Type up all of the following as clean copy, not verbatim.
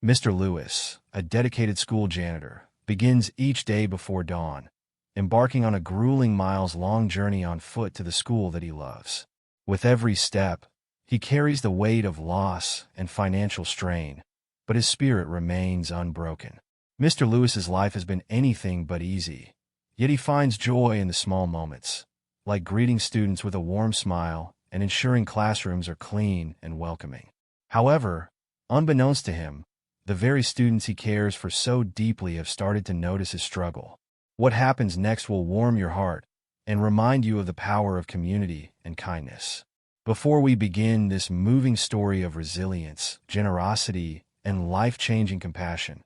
Mr. Lewis, a dedicated school janitor, begins each day before dawn, embarking on a grueling miles-long journey on foot to the school that he loves. With every step, he carries the weight of loss and financial strain, but his spirit remains unbroken. Mr. Lewis's life has been anything but easy, yet he finds joy in the small moments, like greeting students with a warm smile and ensuring classrooms are clean and welcoming. However, unbeknownst to him, the very students he cares for so deeply have started to notice his struggle. What happens next will warm your heart and remind you of the power of community and kindness. Before we begin this moving story of resilience, generosity, and life-changing compassion,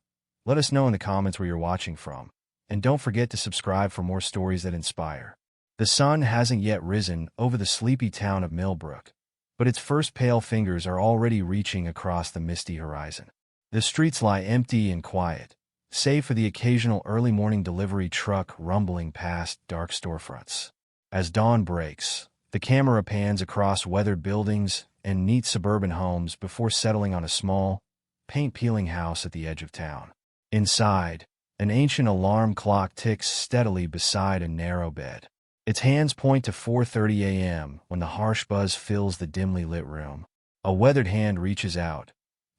let us know in the comments where you're watching from. And don't forget to subscribe for more stories that inspire. The sun hasn't yet risen over the sleepy town of Millbrook, but its first pale fingers are already reaching across the misty horizon. The streets lie empty and quiet, save for the occasional early morning delivery truck rumbling past dark storefronts. As dawn breaks, the camera pans across weathered buildings and neat suburban homes before settling on a small, paint-peeling house at the edge of town. Inside, an ancient alarm clock ticks steadily beside a narrow bed. Its hands point to 4:30 a.m. when the harsh buzz fills the dimly lit room. A weathered hand reaches out,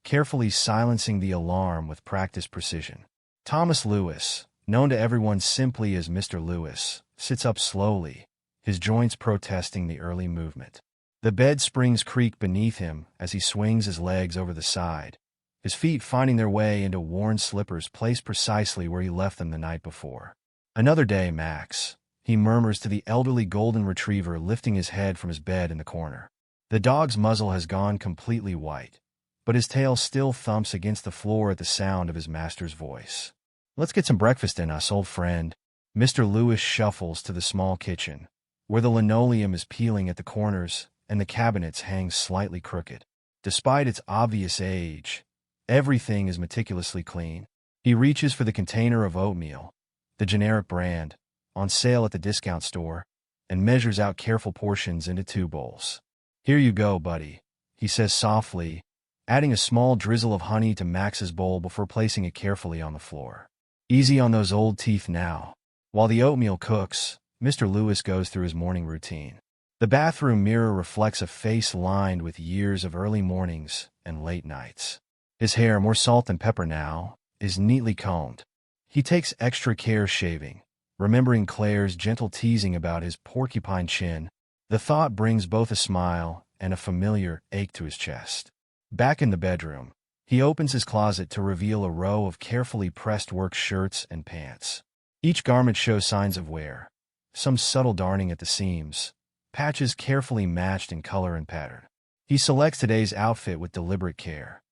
carefully silencing the alarm with practiced precision. Thomas Lewis, known to everyone simply as Mr. Lewis, sits up slowly, his joints protesting the early movement. The bed springs creak beneath him as he swings his legs over the side, his feet finding their way into worn slippers placed precisely where he left them the night before. "Another day, Max," he murmurs to the elderly golden retriever lifting his head from his bed in the corner. The dog's muzzle has gone completely white, but his tail still thumps against the floor at the sound of his master's voice. "Let's get some breakfast in us, old friend." Mr. Lewis shuffles to the small kitchen, where the linoleum is peeling at the corners and the cabinets hang slightly crooked. Despite its obvious age, everything is meticulously clean. He reaches for the container of oatmeal, the generic brand, on sale at the discount store, and measures out careful portions into 2 bowls. "Here you go, buddy," he says softly, adding a small drizzle of honey to Max's bowl before placing it carefully on the floor. "Easy on those old teeth now." While the oatmeal cooks, Mr. Lewis goes through his morning routine. The bathroom mirror reflects a face lined with years of early mornings and late nights. His hair, more salt than pepper now, is neatly combed. He takes extra care shaving, remembering Claire's gentle teasing about his porcupine chin. The thought brings both a smile and a familiar ache to his chest. Back in the bedroom, he opens his closet to reveal a row of carefully pressed work shirts and pants. Each garment shows signs of wear, some subtle darning at the seams, patches carefully matched in color and pattern. He selects today's outfit with deliberate care.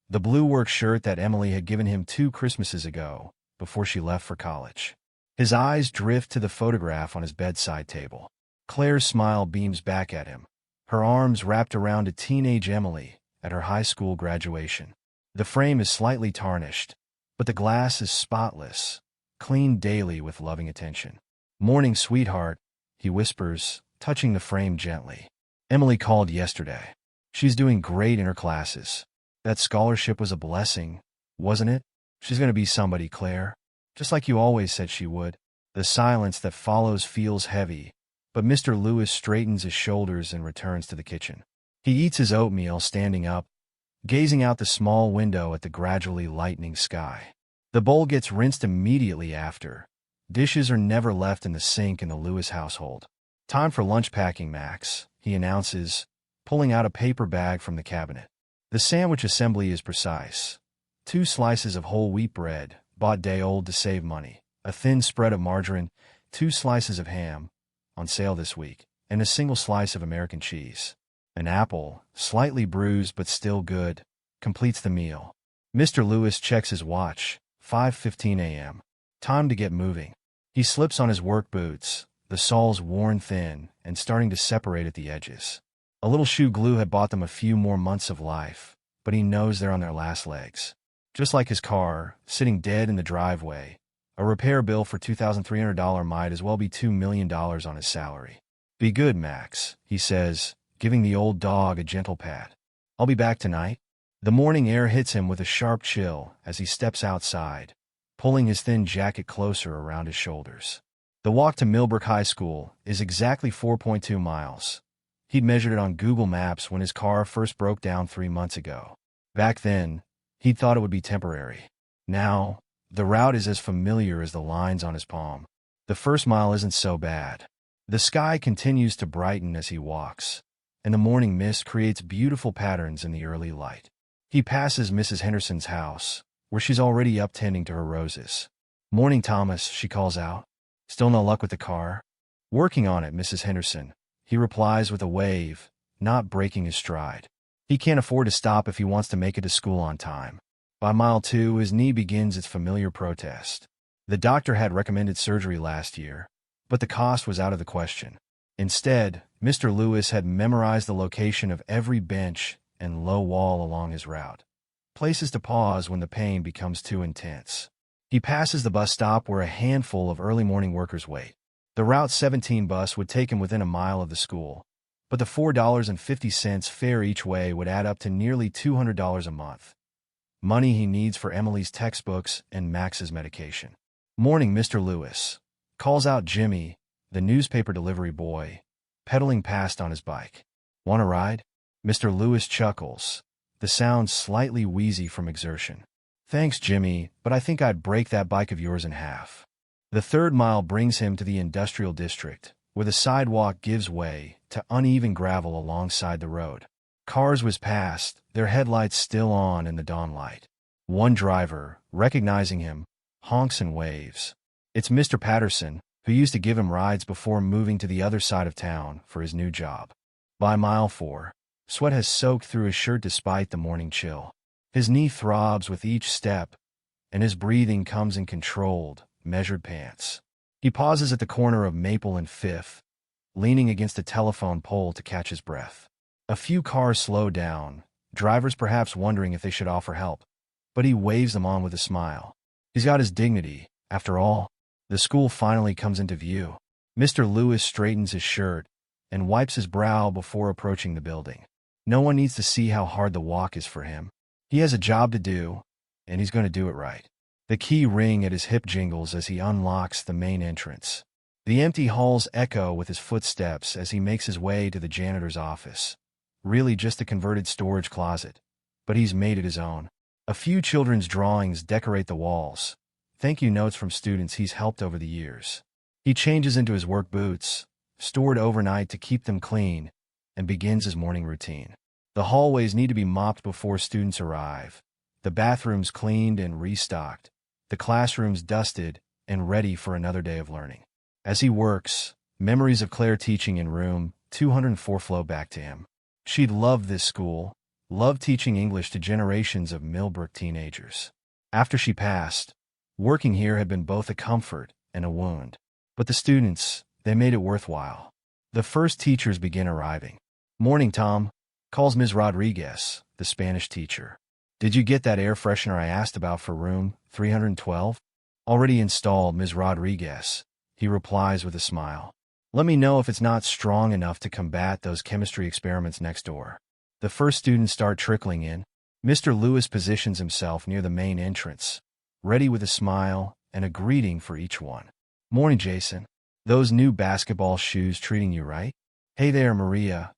The blue work shirt that Emily had given him 2 Christmases ago, before she left for college. His eyes drift to the photograph on his bedside table. Claire's smile beams back at him, her arms wrapped around a teenage Emily at her high school graduation. The frame is slightly tarnished, but the glass is spotless, cleaned daily with loving attention. "Morning, sweetheart," he whispers, touching the frame gently. "Emily called yesterday. She's doing great in her classes. That scholarship was a blessing, wasn't it? She's going to be somebody, Claire. Just like you always said she would." The silence that follows feels heavy, but Mr. Lewis straightens his shoulders and returns to the kitchen. He eats his oatmeal standing up, gazing out the small window at the gradually lightening sky. The bowl gets rinsed immediately after. Dishes are never left in the sink in the Lewis household. "Time for lunch packing, Max," he announces, pulling out a paper bag from the cabinet. The sandwich assembly is precise. 2 slices of whole wheat bread, bought day old to save money, a thin spread of margarine, 2 slices of ham, on sale this week, and a single slice of American cheese. An apple, slightly bruised but still good, completes the meal. Mr. Lewis checks his watch, 5:15 a.m. Time to get moving. He slips on his work boots, the soles worn thin and starting to separate at the edges. A little shoe glue had bought them a few more months of life, but he knows they're on their last legs. Just like his car, sitting dead in the driveway, a repair bill for $2,300 might as well be $2 million on his salary. "Be good, Max," he says, giving the old dog a gentle pat. "I'll be back tonight." The morning air hits him with a sharp chill as he steps outside, pulling his thin jacket closer around his shoulders. The walk to Millbrook High School is exactly 4.2 miles. He'd measured it on Google Maps when his car first broke down 3 months ago. Back then, he'd thought it would be temporary. Now, the route is as familiar as the lines on his palm. The first mile isn't so bad. The sky continues to brighten as he walks, and the morning mist creates beautiful patterns in the early light. He passes Mrs. Henderson's house, where she's already up tending to her roses. "Morning, Thomas," she calls out. "Still no luck with the car?" "Working on it, Mrs. Henderson," he replies with a wave, not breaking his stride. He can't afford to stop if he wants to make it to school on time. By mile 2, his knee begins its familiar protest. The doctor had recommended surgery last year, but the cost was out of the question. Instead, Mr. Lewis had memorized the location of every bench and low wall along his route, places to pause when the pain becomes too intense. He passes the bus stop where a handful of early morning workers wait. The Route 17 bus would take him within a mile of the school, but the $4.50 fare each way would add up to nearly $200 a month. Money he needs for Emily's textbooks and Max's medication. "Morning, Mr. Lewis," calls out Jimmy, the newspaper delivery boy, pedaling past on his bike. "Want a ride?" Mr. Lewis chuckles, the sound slightly wheezy from exertion. "Thanks, Jimmy, but I think I'd break that bike of yours in half." The third mile brings him to the industrial district, where the sidewalk gives way to uneven gravel alongside the road. Cars whiz past, their headlights still on in the dawn light. One driver, recognizing him, honks and waves. It's Mr. Patterson, who used to give him rides before moving to the other side of town for his new job. By mile 4, sweat has soaked through his shirt despite the morning chill. His knee throbs with each step, and his breathing comes in controlled, measured pants. He pauses at the corner of Maple and 5th, leaning against a telephone pole to catch his breath. A few cars slow down, drivers perhaps wondering if they should offer help, but he waves them on with a smile. He's got his dignity, after all. The school finally comes into view. Mr. Lewis straightens his shirt and wipes his brow before approaching the building. No one needs to see how hard the walk is for him. He has a job to do, and he's going to do it right. The key ring at his hip jingles as he unlocks the main entrance. The empty halls echo with his footsteps as he makes his way to the janitor's office. Really just a converted storage closet, but he's made it his own. A few children's drawings decorate the walls, thank you notes from students he's helped over the years. He changes into his work boots, stored overnight to keep them clean, and begins his morning routine. The hallways need to be mopped before students arrive, the bathrooms cleaned and restocked, the classrooms dusted and ready for another day of learning. As he works, memories of Claire teaching in room 204 flow back to him. She'd loved this school, loved teaching English to generations of Millbrook teenagers. After she passed, working here had been both a comfort and a wound. But the students, they made it worthwhile. The first teachers begin arriving. "Morning, Tom," calls Ms. Rodriguez, the Spanish teacher. "Did you get that air freshener I asked about for room 312? "Already installed, Ms. Rodriguez," he replies with a smile. "Let me know if it's not strong enough to combat those chemistry experiments next door." The first students start trickling in. Mr. Lewis positions himself near the main entrance, ready with a smile and a greeting for each one. "Morning, Jason. Those new basketball shoes treating you right?" "Hey there, Maria.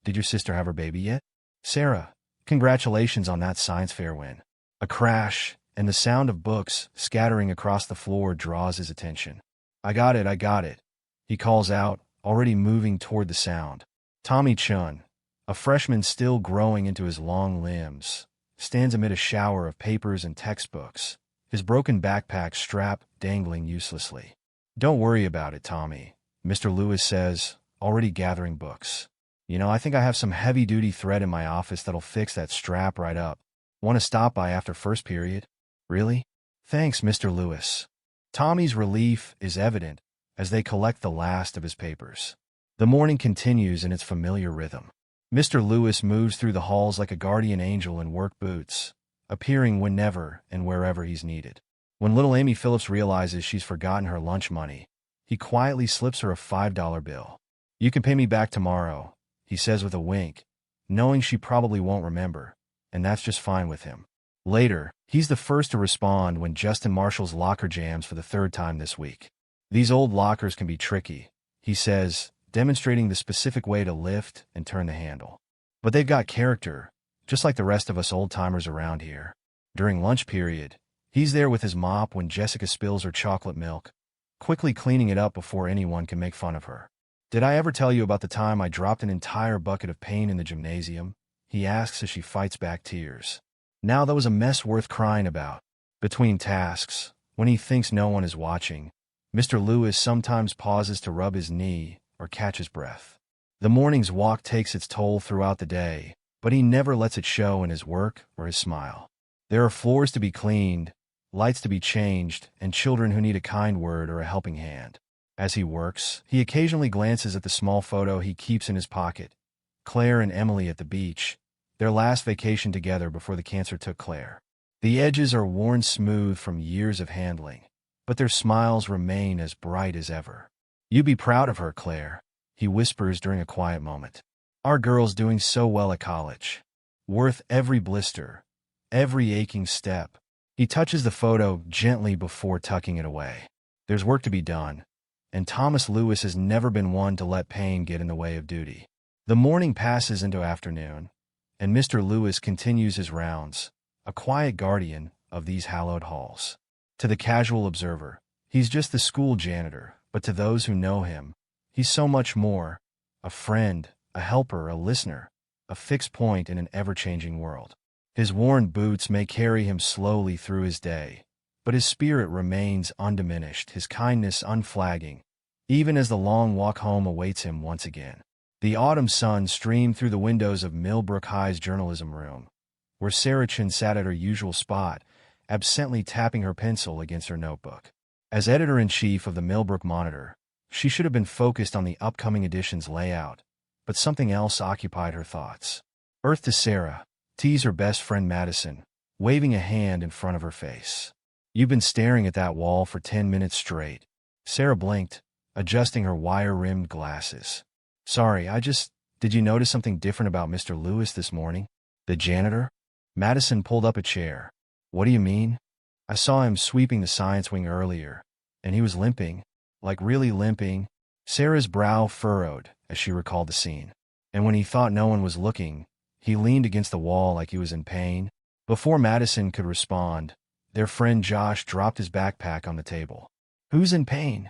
Did your sister have her baby yet?" "Sarah, congratulations on that science fair win." A crash, and the sound of books scattering across the floor draws his attention. I got it," he calls out, already moving toward the sound. Tommy Chun, a freshman still growing into his long limbs, stands amid a shower of papers and textbooks, his broken backpack strap dangling uselessly. "Don't worry about it, Tommy," Mr. Lewis says, already gathering books. I think I have some heavy-duty thread in my office that'll fix that strap right up. Want to stop by after first period?" "Really? Thanks, Mr. Lewis." Tommy's relief is evident as they collect the last of his papers. The morning continues in its familiar rhythm. Mr. Lewis moves through the halls like a guardian angel in work boots, appearing whenever and wherever he's needed. When little Amy Phillips realizes she's forgotten her lunch money, he quietly slips her a $5 bill. "You can pay me back tomorrow," he says with a wink, knowing she probably won't remember, and that's just fine with him. Later, he's the first to respond when Justin Marshall's locker jams for the third time this week. These old lockers can be tricky, he says, demonstrating the specific way to lift and turn the handle. But they've got character, just like the rest of us old-timers around here. During lunch period, he's there with his mop when Jessica spills her chocolate milk, quickly cleaning it up before anyone can make fun of her. "Did I ever tell you about the time I dropped an entire bucket of paint in the gymnasium?" he asks as she fights back tears. Now that was a mess worth crying about. Between tasks, when he thinks no one is watching, Mr. Lewis sometimes pauses to rub his knee or catch his breath. The morning's walk takes its toll throughout the day, but he never lets it show in his work or his smile. There are floors to be cleaned, lights to be changed, and children who need a kind word or a helping hand. As he works, he occasionally glances at the small photo he keeps in his pocket. Claire and Emily at the beach, their last vacation together before the cancer took Claire. The edges are worn smooth from years of handling, but their smiles remain as bright as ever. "You be proud of her, Claire," he whispers during a quiet moment. "Our girl's doing so well at college. Worth every blister, every aching step." He touches the photo gently before tucking it away. There's work to be done, and Thomas Lewis has never been one to let pain get in the way of duty. The morning passes into afternoon, and Mr. Lewis continues his rounds, a quiet guardian of these hallowed halls. To the casual observer, he's just the school janitor, but to those who know him, he's so much more: a friend, a helper, a listener, a fixed point in an ever-changing world. His worn boots may carry him slowly through his day, but his spirit remains undiminished, his kindness unflagging, even as the long walk home awaits him once again. The autumn sun streamed through the windows of Millbrook High's journalism room, where Sarah Chin sat at her usual spot, absently tapping her pencil against her notebook. As editor-in-chief of the Millbrook Monitor, she should have been focused on the upcoming edition's layout, but something else occupied her thoughts. "Earth to Sarah," teased her best friend Madison, waving a hand in front of her face. "You've been staring at that wall for 10 minutes straight." Sarah blinked, adjusting her wire-rimmed glasses. "Sorry, did you notice something different about Mr. Lewis this morning?" "The janitor?" Madison pulled up a chair. "What do you mean?" "I saw him sweeping the science wing earlier, and he was limping, like really limping." Sarah's brow furrowed as she recalled the scene. "And when he thought no one was looking, he leaned against the wall like he was in pain." Before Madison could respond, their friend Josh dropped his backpack on the table. "Who's in pain?"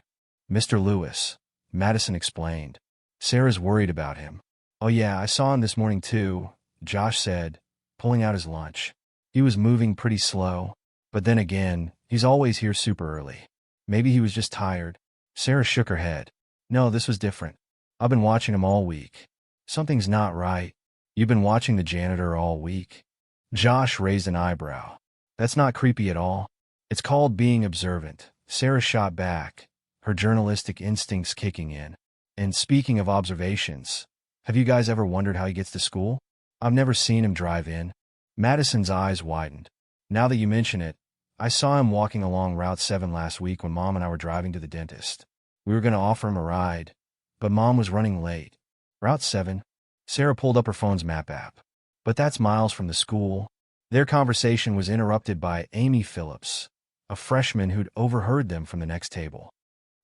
"Mr. Lewis," Madison explained. "Sarah's worried about him." "Oh yeah, I saw him this morning too," Josh said, pulling out his lunch. "He was moving pretty slow, but then again, he's always here super early. Maybe he was just tired." Sarah shook her head. "No, this was different. I've been watching him all week." "Something's not right." "You've been watching the janitor all week?" Josh raised an eyebrow. "That's not creepy at all. It's called being observant," Sarah shot back, her journalistic instincts kicking in. "And speaking of observations, have you guys ever wondered how he gets to school? I've never seen him drive in." Madison's eyes widened. "Now that you mention it, I saw him walking along Route 7 last week when Mom and I were driving to the dentist. We were going to offer him a ride, but Mom was running late." "Route 7? Sarah pulled up her phone's map app. "But that's miles from the school." Their conversation was interrupted by Amy Phillips, a freshman who'd overheard them from the next table.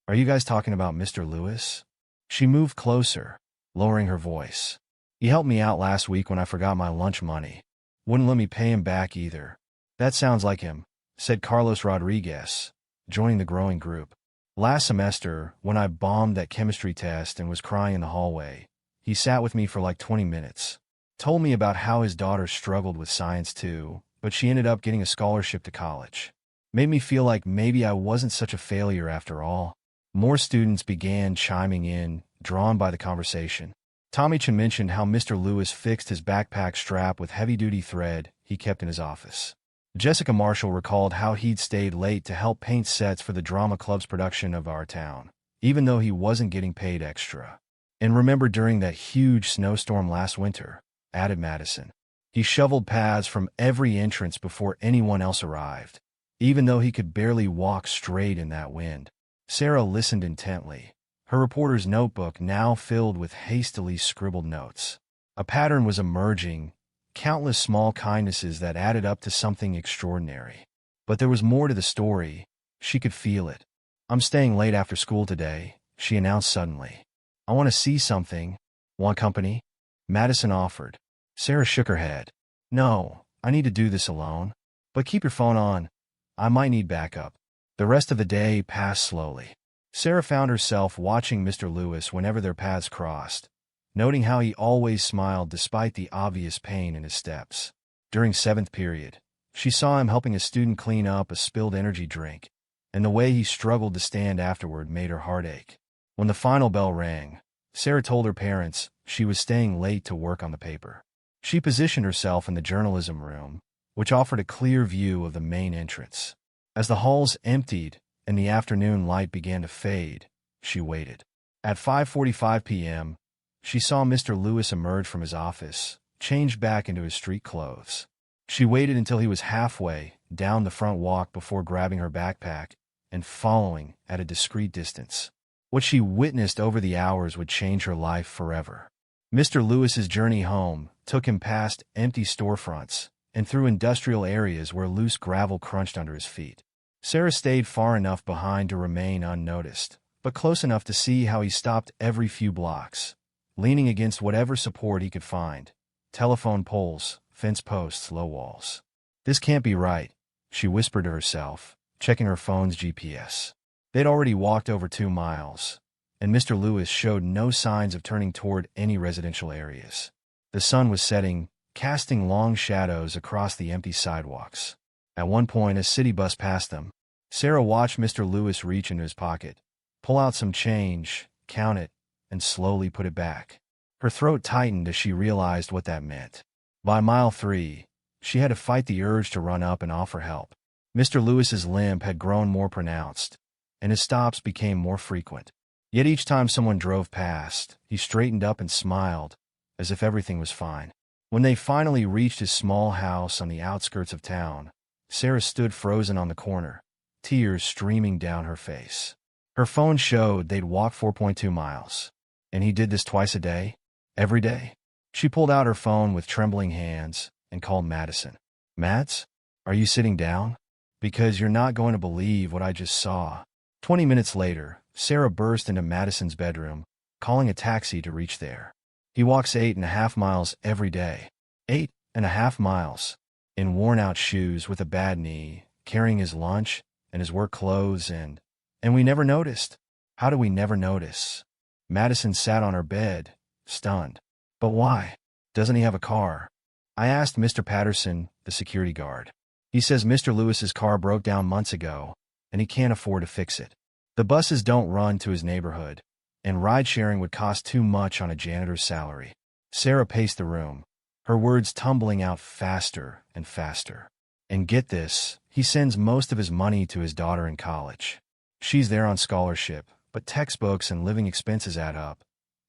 "Are you guys talking about Mr. Lewis?" She moved closer, lowering her voice. "He helped me out last week when I forgot my lunch money. Wouldn't let me pay him back either." "That sounds like him," said Carlos Rodriguez, joining the growing group. "Last semester, when I bombed that chemistry test and was crying in the hallway, he sat with me for like 20 minutes. Told me about how his daughter struggled with science too, but she ended up getting a scholarship to college. Made me feel like maybe I wasn't such a failure after all." More students began chiming in, drawn by the conversation. Tommy Chin mentioned how Mr. Lewis fixed his backpack strap with heavy-duty thread he kept in his office. Jessica Marshall recalled how he'd stayed late to help paint sets for the drama club's production of Our Town, even though he wasn't getting paid extra. "And remember during that huge snowstorm last winter," added Madison. "He shoveled paths from every entrance before anyone else arrived, even though he could barely walk straight in that wind." Sarah listened intently, her reporter's notebook now filled with hastily scribbled notes. A pattern was emerging, countless small kindnesses that added up to something extraordinary. But there was more to the story. She could feel it. "I'm staying late after school today," she announced suddenly. "I want to see something." "Want company?" Madison offered. Sarah shook her head. "No, I need to do this alone. But keep your phone on. I might need backup." The rest of the day passed slowly. Sarah found herself watching Mr. Lewis whenever their paths crossed, noting how he always smiled despite the obvious pain in his steps. During seventh period, she saw him helping a student clean up a spilled energy drink, and the way he struggled to stand afterward made her heart ache. When the final bell rang, Sarah told her parents she was staying late to work on the paper. She positioned herself in the journalism room, which offered a clear view of the main entrance. As the halls emptied and the afternoon light began to fade, she waited. At 5:45 p.m., she saw Mr. Lewis emerge from his office, changed back into his street clothes. She waited until he was halfway down the front walk before grabbing her backpack and following at a discreet distance. What she witnessed over the hours would change her life forever. Mr. Lewis's journey home took him past empty storefronts and through industrial areas where loose gravel crunched under his feet. Sarah stayed far enough behind to remain unnoticed, but close enough to see how he stopped every few blocks, leaning against whatever support he could find: telephone poles, fence posts, low walls. "This can't be right," she whispered to herself, checking her phone's GPS. They'd already walked over 2 miles, and Mr. Lewis showed no signs of turning toward any residential areas. The sun was setting, casting long shadows across the empty sidewalks. At one point, a city bus passed them. Sarah watched Mr. Lewis reach into his pocket, pull out some change, count it, and slowly put it back. Her throat tightened as she realized what that meant. By mile 3, she had to fight the urge to run up and offer help. Mr. Lewis's limp had grown more pronounced, and his stops became more frequent. Yet each time someone drove past, he straightened up and smiled, as if everything was fine. When they finally reached his small house on the outskirts of town, Sarah stood frozen on the corner, tears streaming down her face. Her phone showed they'd walked 4.2 miles. And he did this twice a day? Every day? She pulled out her phone with trembling hands and called Madison. "Mads, are you sitting down? Because you're not going to believe what I just saw." 20 minutes later, Sarah burst into Madison's bedroom, calling a taxi to reach there. "He walks 8.5 miles every day." 8.5 miles. In worn-out shoes with a bad knee, carrying his lunch and his work clothes, and we never noticed. How do we never notice? Madison sat on her bed, stunned. "But why? Doesn't he have a car?" I asked Mr. Patterson, the security guard. "He says Mr. Lewis's car broke down months ago, and he can't afford to fix it. The buses don't run to his neighborhood, and ride-sharing would cost too much on a janitor's salary." Sarah paced the room, her words tumbling out faster and faster. "And get this, he sends most of his money to his daughter in college. She's there on scholarship, but textbooks and living expenses add up,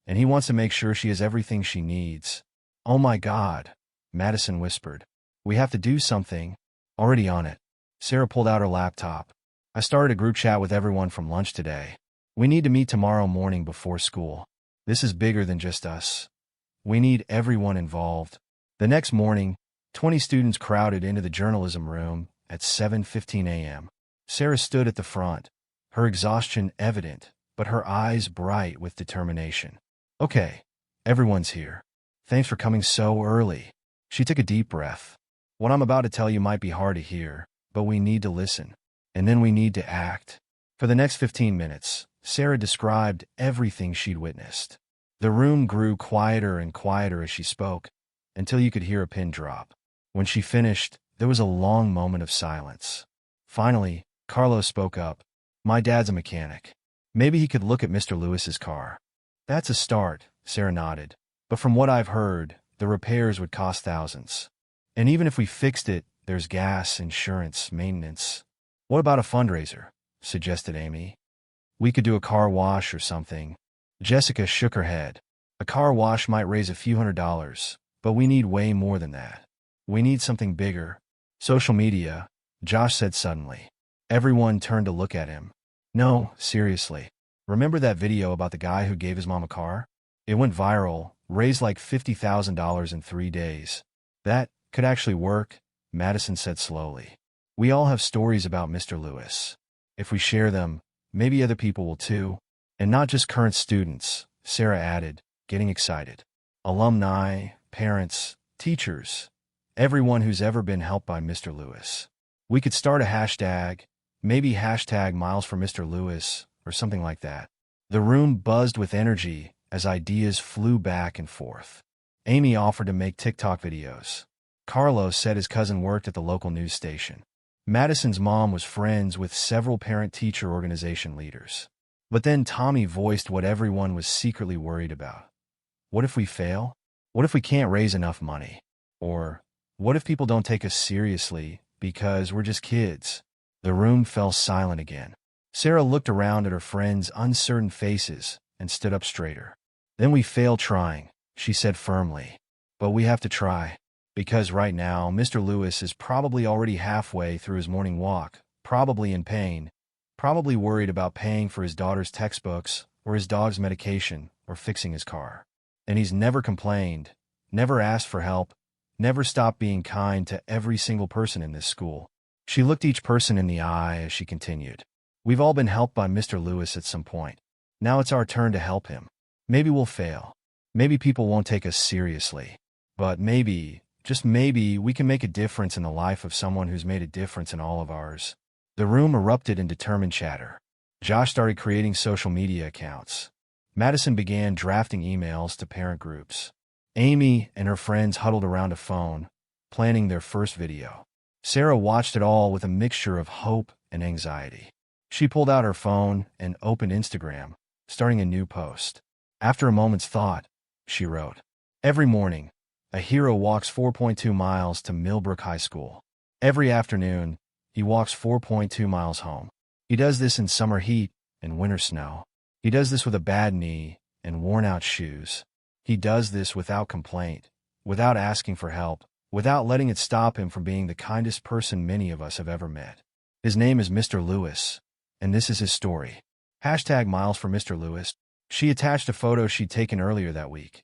and he wants to make sure she has everything she needs." "Oh my God," Madison whispered. "We have to do something." "Already on it." Sarah pulled out her laptop. "I started a group chat with everyone from lunch today. We need to meet tomorrow morning before school. This is bigger than just us. We need everyone involved." The next morning, 20 students crowded into the journalism room at 7:15 a.m. Sarah stood at the front, her exhaustion evident, but her eyes bright with determination. "Okay, everyone's here. Thanks for coming so early." She took a deep breath. "What I'm about to tell you might be hard to hear, but we need to listen. And then we need to act." For the next 15 minutes, Sarah described everything she'd witnessed. The room grew quieter and quieter as she spoke, until you could hear a pin drop. When she finished, there was a long moment of silence. Finally, Carlos spoke up. "My dad's a mechanic. Maybe he could look at Mr. Lewis's car." "That's a start," Sarah nodded. "But from what I've heard, the repairs would cost thousands. And even if we fixed it, there's gas, insurance, maintenance." "What about a fundraiser?" suggested Amy. "We could do a car wash or something." Jessica shook her head. "A car wash might raise a few $100s, but we need way more than that. We need something bigger." "Social media," Josh said suddenly. Everyone turned to look at him. "No, seriously. Remember that video about the guy who gave his mom a car? It went viral, raised like $50,000 in 3 days. That could actually work, Madison said slowly. We all have stories about Mr. Lewis. If we share them, maybe other people will too. And not just current students, Sarah added, getting excited. Alumni, parents, teachers, everyone who's ever been helped by Mr. Lewis. We could start a hashtag, maybe hashtag Miles for Mr. Lewis, or something like that. The room buzzed with energy as ideas flew back and forth. Amy offered to make TikTok videos. Carlos said his cousin worked at the local news station. Madison's mom was friends with several parent-teacher organization leaders. But then Tommy voiced what everyone was secretly worried about. What if we fail? What if we can't raise enough money? Or, what if people don't take us seriously because we're just kids? The room fell silent again. Sarah looked around at her friends' uncertain faces and stood up straighter. Then we fail trying, she said firmly. But we have to try. Because right now, Mr. Lewis is probably already halfway through his morning walk, probably in pain, probably worried about paying for his daughter's textbooks, or his dog's medication, or fixing his car. And he's never complained, never asked for help, never stopped being kind to every single person in this school. She looked each person in the eye as she continued. We've all been helped by Mr. Lewis at some point. Now it's our turn to help him. Maybe we'll fail. Maybe people won't take us seriously. But maybe, just maybe, we can make a difference in the life of someone who's made a difference in all of ours. The room erupted in determined chatter. Josh started creating social media accounts. Madison began drafting emails to parent groups. Amy and her friends huddled around a phone, planning their first video. Sarah watched it all with a mixture of hope and anxiety. She pulled out her phone and opened Instagram, starting a new post. After a moment's thought, she wrote, "Every morning, a hero walks 4.2 miles to Millbrook High School. Every afternoon, he walks 4.2 miles home. He does this in summer heat and winter snow. He does this with a bad knee and worn-out shoes. He does this without complaint, without asking for help, without letting it stop him from being the kindest person many of us have ever met. His name is Mr. Lewis, and this is his story. Hashtag Miles for Mr. Lewis." She attached a photo she'd taken earlier that week.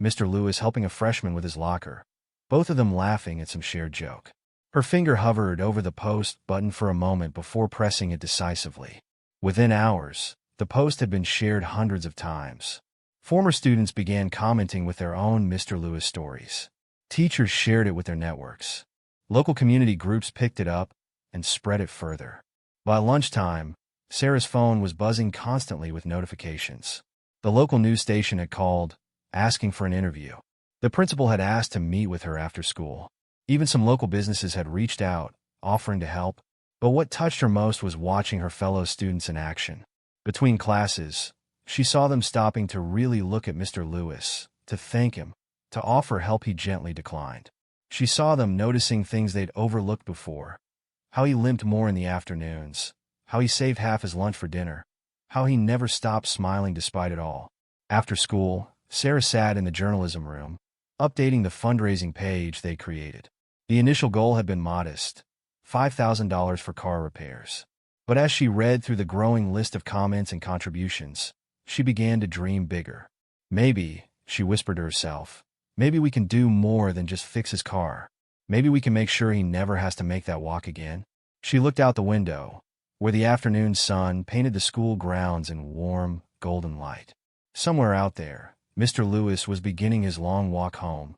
Mr. Lewis helping a freshman with his locker, both of them laughing at some shared joke. Her finger hovered over the post button for a moment before pressing it decisively. Within hours, the post had been shared hundreds of times. Former students began commenting with their own Mr. Lewis stories. Teachers shared it with their networks. Local community groups picked it up and spread it further. By lunchtime, Sarah's phone was buzzing constantly with notifications. The local news station had called, asking for an interview. The principal had asked to meet with her after school. Even some local businesses had reached out, offering to help. But what touched her most was watching her fellow students in action. Between classes, she saw them stopping to really look at Mr. Lewis, to thank him, to offer help he gently declined. She saw them noticing things they'd overlooked before. How he limped more in the afternoons, how he saved half his lunch for dinner, how he never stopped smiling despite it all. After school, Sarah sat in the journalism room, updating the fundraising page they created. The initial goal had been modest, $5,000 for car repairs. But as she read through the growing list of comments and contributions, she began to dream bigger. Maybe, she whispered to herself, maybe we can do more than just fix his car. Maybe we can make sure he never has to make that walk again. She looked out the window, where the afternoon sun painted the school grounds in warm, golden light. Somewhere out there, Mr. Lewis was beginning his long walk home,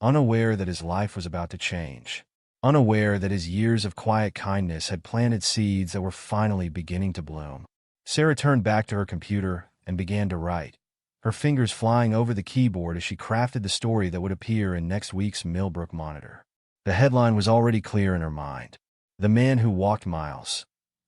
unaware that his life was about to change, unaware that his years of quiet kindness had planted seeds that were finally beginning to bloom. Sarah turned back to her computer and began to write, her fingers flying over the keyboard as she crafted the story that would appear in next week's Millbrook Monitor. The headline was already clear in her mind. The Man Who Walked Miles.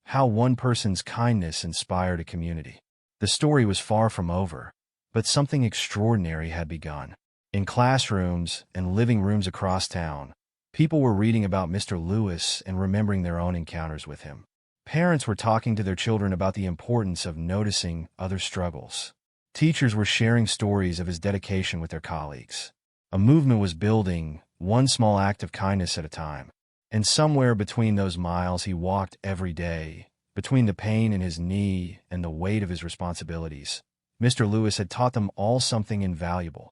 How one person's kindness inspired a community. The story was far from over, but something extraordinary had begun. In classrooms and living rooms across town, people were reading about Mr. Lewis and remembering their own encounters with him. Parents were talking to their children about the importance of noticing other struggles. Teachers were sharing stories of his dedication with their colleagues. A movement was building, one small act of kindness at a time. And somewhere between those miles he walked every day, between the pain in his knee and the weight of his responsibilities, Mr. Lewis had taught them all something invaluable.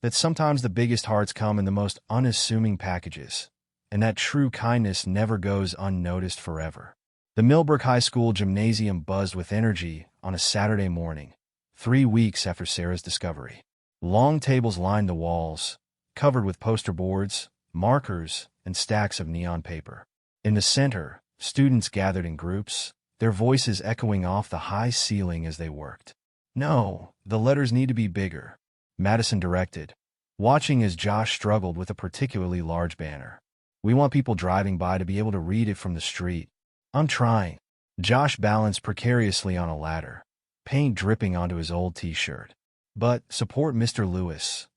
that sometimes the biggest hearts come in the most unassuming packages, and that true kindness never goes unnoticed forever. The Millbrook High School gymnasium buzzed with energy on a Saturday morning, 3 weeks after Sarah's discovery. Long tables lined the walls, covered with poster boards, markers, and stacks of neon paper. In the center, students gathered in groups, their voices echoing off the high ceiling as they worked. "No, the letters need to be bigger," Madison directed, watching as Josh struggled with a particularly large banner. "We want people driving by to be able to read it from the street." "I'm trying." Josh balanced precariously on a ladder, paint dripping onto his old t-shirt. "But support Mr. Lewis,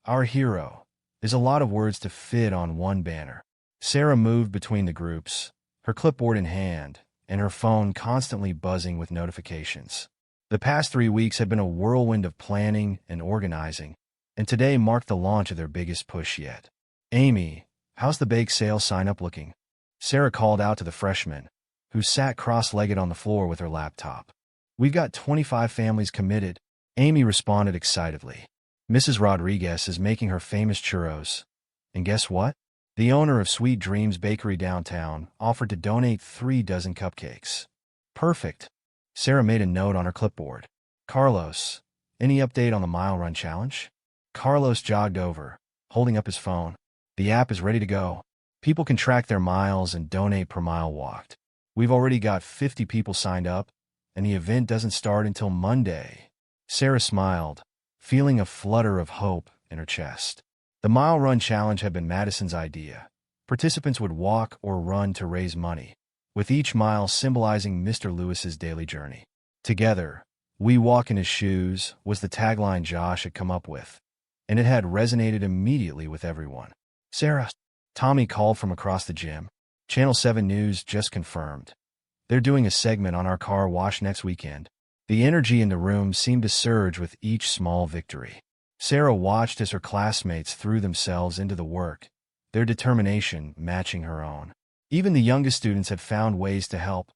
our hero," is a lot of words to fit on one banner. Sarah moved between the groups, her clipboard in hand, and her phone constantly buzzing with notifications. The past 3 weeks had been a whirlwind of planning and organizing, and today marked the launch of their biggest push yet. "Amy, how's the bake sale sign-up looking?" Sarah called out to the freshman, who sat cross-legged on the floor with her laptop. "We've got 25 families committed," Amy responded excitedly. "Mrs. Rodriguez is making her famous churros. And guess what? The owner of Sweet Dreams Bakery downtown offered to donate 3 dozen cupcakes." "Perfect." Sarah made a note on her clipboard. "Carlos, any update on the mile run challenge?" Carlos jogged over, holding up his phone. "The app is ready to go. People can track their miles and donate per mile walked. We've already got 50 people signed up, and the event doesn't start until Monday." Sarah smiled, feeling a flutter of hope in her chest. The Mile Run Challenge had been Madison's idea. Participants would walk or run to raise money, with each mile symbolizing Mr. Lewis's daily journey. "Together, we walk in his shoes" was the tagline Josh had come up with, and it had resonated immediately with everyone. "Sarah," Tommy called from across the gym. "Channel 7 News just confirmed. They're doing a segment on our car wash next weekend." The energy in the room seemed to surge with each small victory. Sarah watched as her classmates threw themselves into the work, their determination matching her own. Even the youngest students had found ways to help.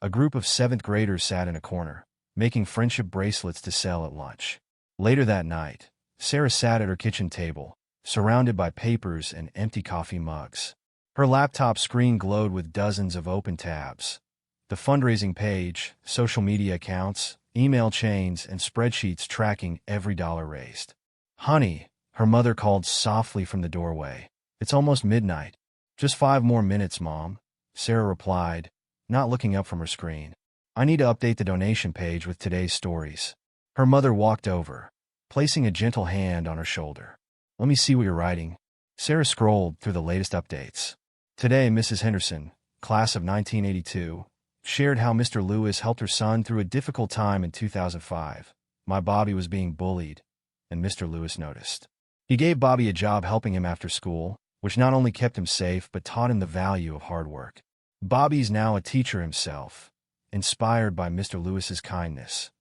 A group of 7th graders sat in a corner, making friendship bracelets to sell at lunch. Later that night, Sarah sat at her kitchen table, surrounded by papers and empty coffee mugs. Her laptop screen glowed with dozens of open tabs. The fundraising page, social media accounts, email chains, and spreadsheets tracking every dollar raised. "Honey," her mother called softly from the doorway. "It's almost midnight." "Just 5 more minutes, Mom," Sarah replied, not looking up from her screen. "I need to update the donation page with today's stories." Her mother walked over, placing a gentle hand on her shoulder. "Let me see what you're writing." Sarah scrolled through the latest updates. Today, Mrs. Henderson, class of 1982, shared how Mr. Lewis helped her son through a difficult time in 2005. "My Bobby was being bullied, and Mr. Lewis noticed. He gave Bobby a job helping him after school, which not only kept him safe but taught him the value of hard work. Bobby's now a teacher himself, inspired by Mr. Lewis's kindness."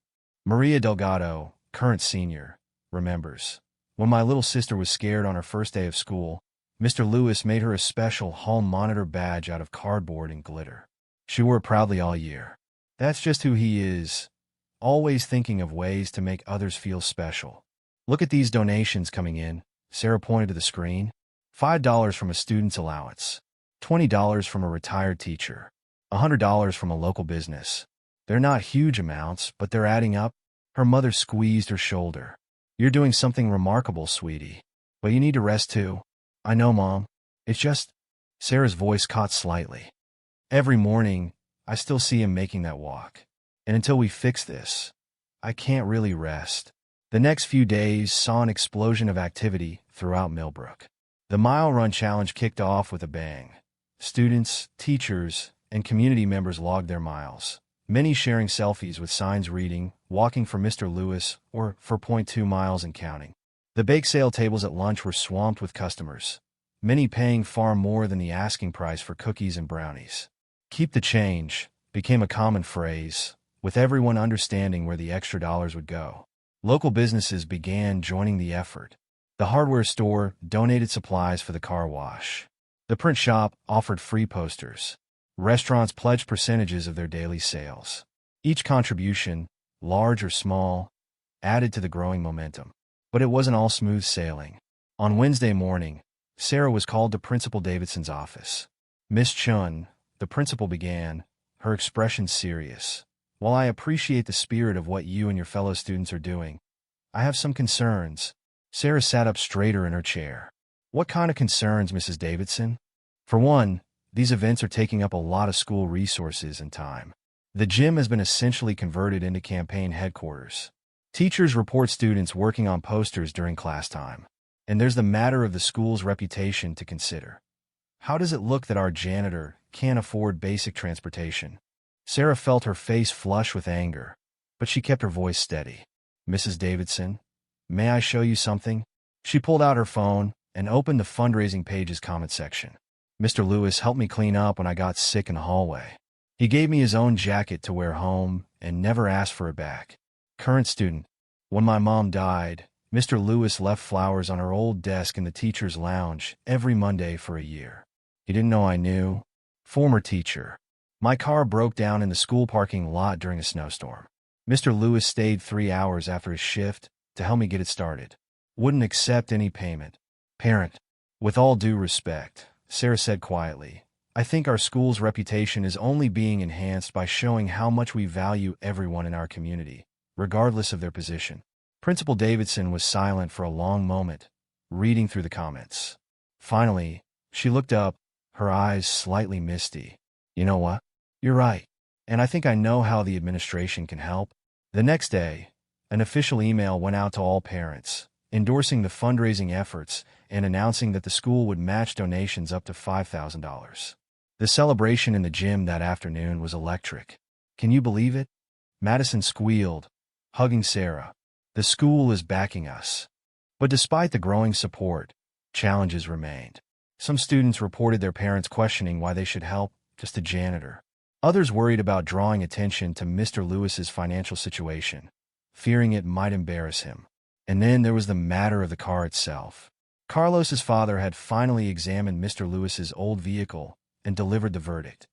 Maria Delgado, current senior, remembers, "When my little sister was scared on her first day of school, Mr. Lewis made her a special hall monitor badge out of cardboard and glitter. She wore it proudly all year." That's just who he is, always thinking of ways to make others feel special. "Look at these donations coming in," Sarah pointed to the screen. $5 from a student's allowance, $20 from a retired teacher, $100 from a local business. They're not huge amounts, but they're adding up. Her mother squeezed her shoulder. "You're doing something remarkable, sweetie. But you need to rest too." "I know, Mom. It's just—" Sarah's voice caught slightly. "Every morning, I still see him making that walk. And until we fix this, I can't really rest." The next few days saw an explosion of activity throughout Millbrook. The Mile Run Challenge kicked off with a bang. Students, teachers, and community members logged their miles, many sharing selfies with signs reading, "Walking for Mr. Lewis," or "For .2 miles and counting." The bake sale tables at lunch were swamped with customers, many paying far more than the asking price for cookies and brownies. "Keep the change" became a common phrase, with everyone understanding where the extra dollars would go. Local businesses began joining the effort. The hardware store donated supplies for the car wash. The print shop offered free posters. Restaurants pledged percentages of their daily sales. Each contribution, large or small, added to the growing momentum. But it wasn't all smooth sailing. On Wednesday morning, Sarah was called to Principal Davidson's office. "Miss Chun," the principal began, her expression serious. "While I appreciate the spirit of what you and your fellow students are doing, I have some concerns." Sarah sat up straighter in her chair. "What kind of concerns, Mrs. Davidson?" "For one, these events are taking up a lot of school resources and time. The gym has been essentially converted into campaign headquarters. Teachers report students working on posters during class time. And there's the matter of the school's reputation to consider. How does it look that our janitor can't afford basic transportation?" Sarah felt her face flush with anger, but she kept her voice steady. "Mrs. Davidson, may I show you something?" She pulled out her phone and opened the fundraising page's comment section. "Mr. Lewis helped me clean up when I got sick in the hallway. He gave me his own jacket to wear home and never asked for it back. Current student, when my mom died, Mr. Lewis left flowers on her old desk in the teacher's lounge every Monday for a year. He didn't know I knew." Former teacher, "My car broke down in the school parking lot during a snowstorm. Mr. Lewis stayed 3 hours after his shift to help me get it started. Wouldn't accept any payment." Parent, "With all due respect," Sarah said quietly, "I think our school's reputation is only being enhanced by showing how much we value everyone in our community, regardless of their position." Principal Davidson was silent for a long moment, reading through the comments. Finally, she looked up, her eyes slightly misty. "You know what? You're right. And I think I know how the administration can help." The next day, an official email went out to all parents, endorsing the fundraising efforts and announcing that the school would match donations up to $5,000. The celebration in the gym that afternoon was electric. "Can you believe it?" Madison squealed, hugging Sarah. "The school is backing us." But despite the growing support, challenges remained. Some students reported their parents questioning why they should help just a janitor. Others worried about drawing attention to Mr. Lewis's financial situation, fearing it might embarrass him. And then there was the matter of the car itself. Carlos's father had finally examined Mr. Lewis's old vehicle and delivered the verdict.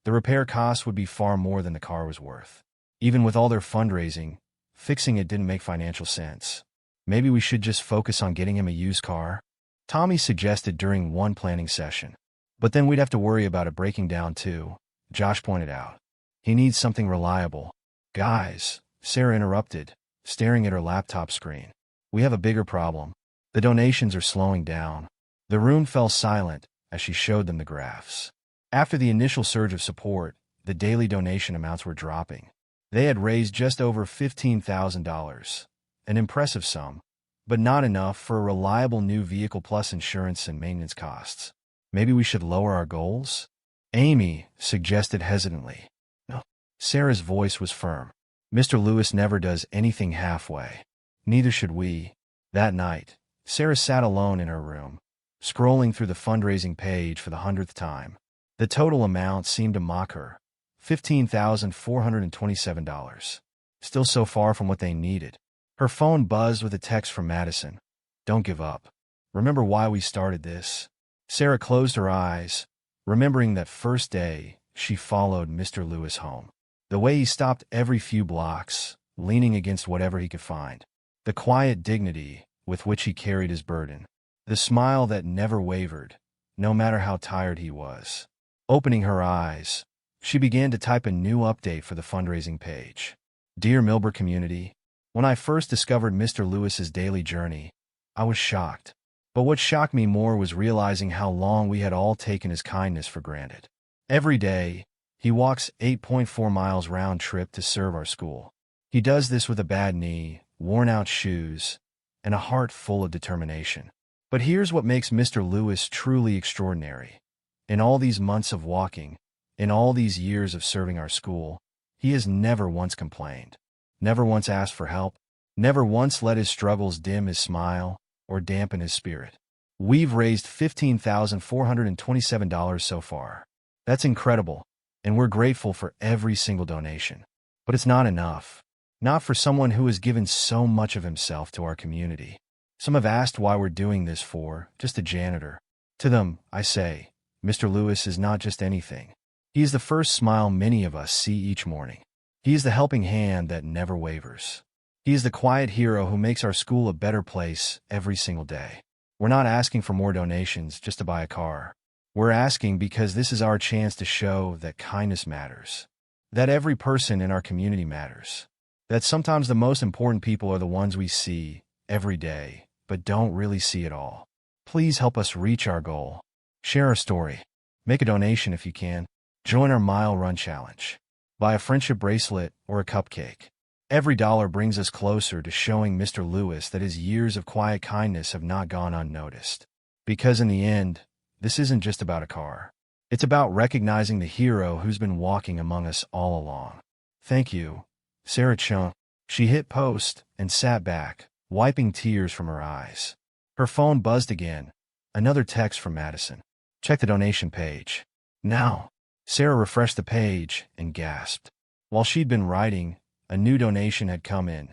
The repair costs would be far more than the car was worth. Even with all their fundraising, fixing it didn't make financial sense. "Maybe we should just focus on getting him a used car," Tommy suggested during one planning session. "But then we'd have to worry about it breaking down too," Josh pointed out. "He needs something reliable." "Guys," Sarah interrupted, staring at her laptop screen. "We have a bigger problem. The donations are slowing down." The room fell silent as she showed them the graphs. After the initial surge of support, the daily donation amounts were dropping. They had raised just over $15,000, an impressive sum, but not enough for a reliable new vehicle plus insurance and maintenance costs. "Maybe we should lower our goals?" Amy suggested hesitantly. "No." Sarah's voice was firm. "Mr. Lewis never does anything halfway. Neither should we." That night, Sarah sat alone in her room, scrolling through the fundraising page for the 100th time. The total amount seemed to mock her. $15,427. Still so far from what they needed. Her phone buzzed with a text from Madison. "Don't give up. Remember why we started this?" Sarah closed her eyes, remembering that first day she followed Mr. Lewis home. The way he stopped every few blocks, leaning against whatever he could find. The quiet dignity with which he carried his burden. The smile that never wavered, no matter how tired he was. Opening her eyes, she began to type a new update for the fundraising page. "Dear Milburn community, when I first discovered Mr. Lewis's daily journey, I was shocked. But what shocked me more was realizing how long we had all taken his kindness for granted. Every day, he walks 8.4 miles round trip to serve our school. He does this with a bad knee, worn-out shoes, and a heart full of determination. But here's what makes Mr. Lewis truly extraordinary. In all these months of walking, in all these years of serving our school, he has never once complained, never once asked for help, never once let his struggles dim his smile or dampen his spirit. We've raised $15,427 so far. That's incredible, and we're grateful for every single donation. But it's not enough. Not for someone who has given so much of himself to our community. Some have asked why we're doing this for just a janitor. To them, I say, Mr. Lewis is not just anything. He is the first smile many of us see each morning. He is the helping hand that never wavers. He is the quiet hero who makes our school a better place every single day. We're not asking for more donations just to buy a car. We're asking because this is our chance to show that kindness matters, that every person in our community matters, that sometimes the most important people are the ones we see every day, but don't really see at all. Please help us reach our goal. Share our story. Make a donation if you can. Join our mile run challenge. Buy a friendship bracelet or a cupcake. Every dollar brings us closer to showing Mr. Lewis that his years of quiet kindness have not gone unnoticed. Because in the end, this isn't just about a car. It's about recognizing the hero who's been walking among us all along. Thank you, Sarah Chung. She hit post and sat back, wiping tears from her eyes. Her phone buzzed again. Another text from Madison. Check the donation page. Now. Sarah refreshed the page and gasped. While she'd been writing, a new donation had come in.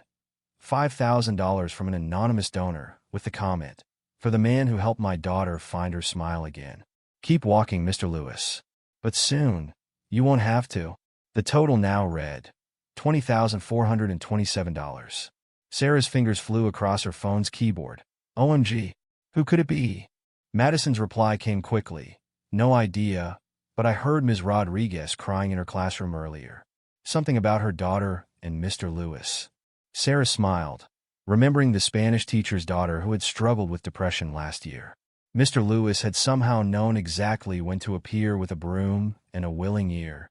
$5,000 from an anonymous donor, with the comment, "For the man who helped my daughter find her smile again. Keep walking, Mr. Lewis. But soon, you won't have to." The total now read, $20,427. Sarah's fingers flew across her phone's keyboard. OMG, who could it be? Madison's reply came quickly. No idea, but I heard Ms. Rodriguez crying in her classroom earlier. Something about her daughter and Mr. Lewis. Sarah smiled, remembering the Spanish teacher's daughter who had struggled with depression last year. Mr. Lewis had somehow known exactly when to appear with a broom and a willing ear,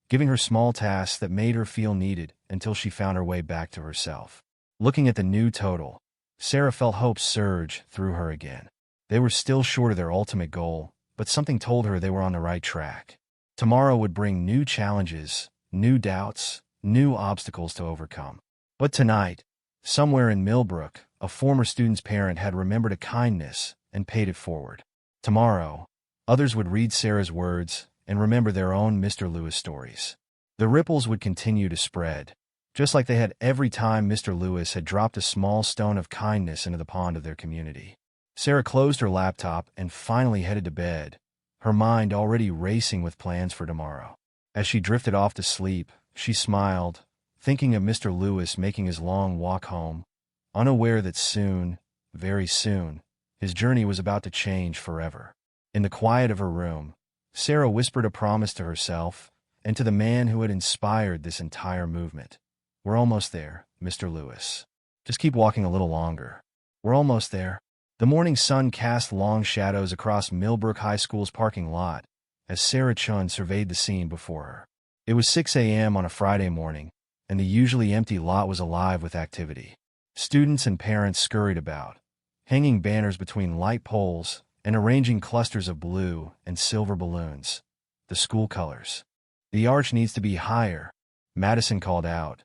giving her small tasks that made her feel needed until she found her way back to herself. Looking at the new total, Sarah felt hope surge through her again. They were still short of their ultimate goal, but something told her they were on the right track. Tomorrow would bring new challenges, new doubts, new obstacles to overcome. But tonight, somewhere in Millbrook, a former student's parent had remembered a kindness and paid it forward. Tomorrow, others would read Sarah's words and remember their own Mr. Lewis stories. The ripples would continue to spread, just like they had every time Mr. Lewis had dropped a small stone of kindness into the pond of their community. Sarah closed her laptop and finally headed to bed, her mind already racing with plans for tomorrow. As she drifted off to sleep, she smiled, thinking of Mr. Lewis making his long walk home, unaware that soon, very soon, his journey was about to change forever. In the quiet of her room, Sarah whispered a promise to herself and to the man who had inspired this entire movement. We're almost there, Mr. Lewis. Just keep walking a little longer. We're almost there. The morning sun cast long shadows across Millbrook High School's parking lot as Sarah Chun surveyed the scene before her. It was 6 a.m. on a Friday morning, and the usually empty lot was alive with activity. Students and parents scurried about, hanging banners between light poles and arranging clusters of blue and silver balloons, the school colors. The arch needs to be higher, Madison called out,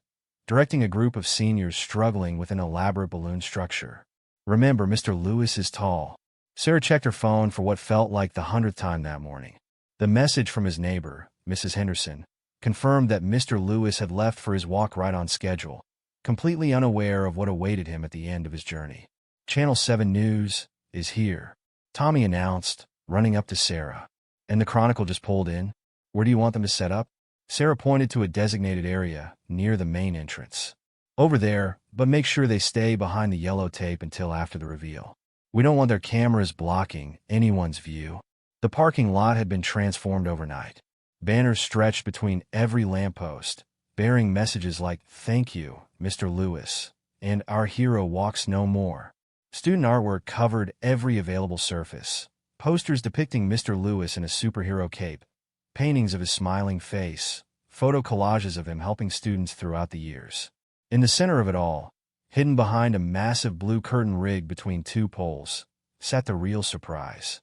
directing a group of seniors struggling with an elaborate balloon structure. Remember, Mr. Lewis is tall. Sarah checked her phone for what felt like the 100th time that morning. The message from his neighbor, Mrs. Henderson, confirmed that Mr. Lewis had left for his walk right on schedule, completely unaware of what awaited him at the end of his journey. Channel 7 News is here, Tommy announced, running up to Sarah. And the Chronicle just pulled in? Where do you want them to set up? Sarah pointed to a designated area near the main entrance. Over there, but make sure they stay behind the yellow tape until after the reveal. We don't want their cameras blocking anyone's view. The parking lot had been transformed overnight. Banners stretched between every lamppost, bearing messages like, "Thank you, Mr. Lewis," and "Our hero walks no more." Student artwork covered every available surface. Posters depicting Mr. Lewis in a superhero cape, paintings of his smiling face, photo collages of him helping students throughout the years. In the center of it all, hidden behind a massive blue curtain rig between two poles, sat the real surprise.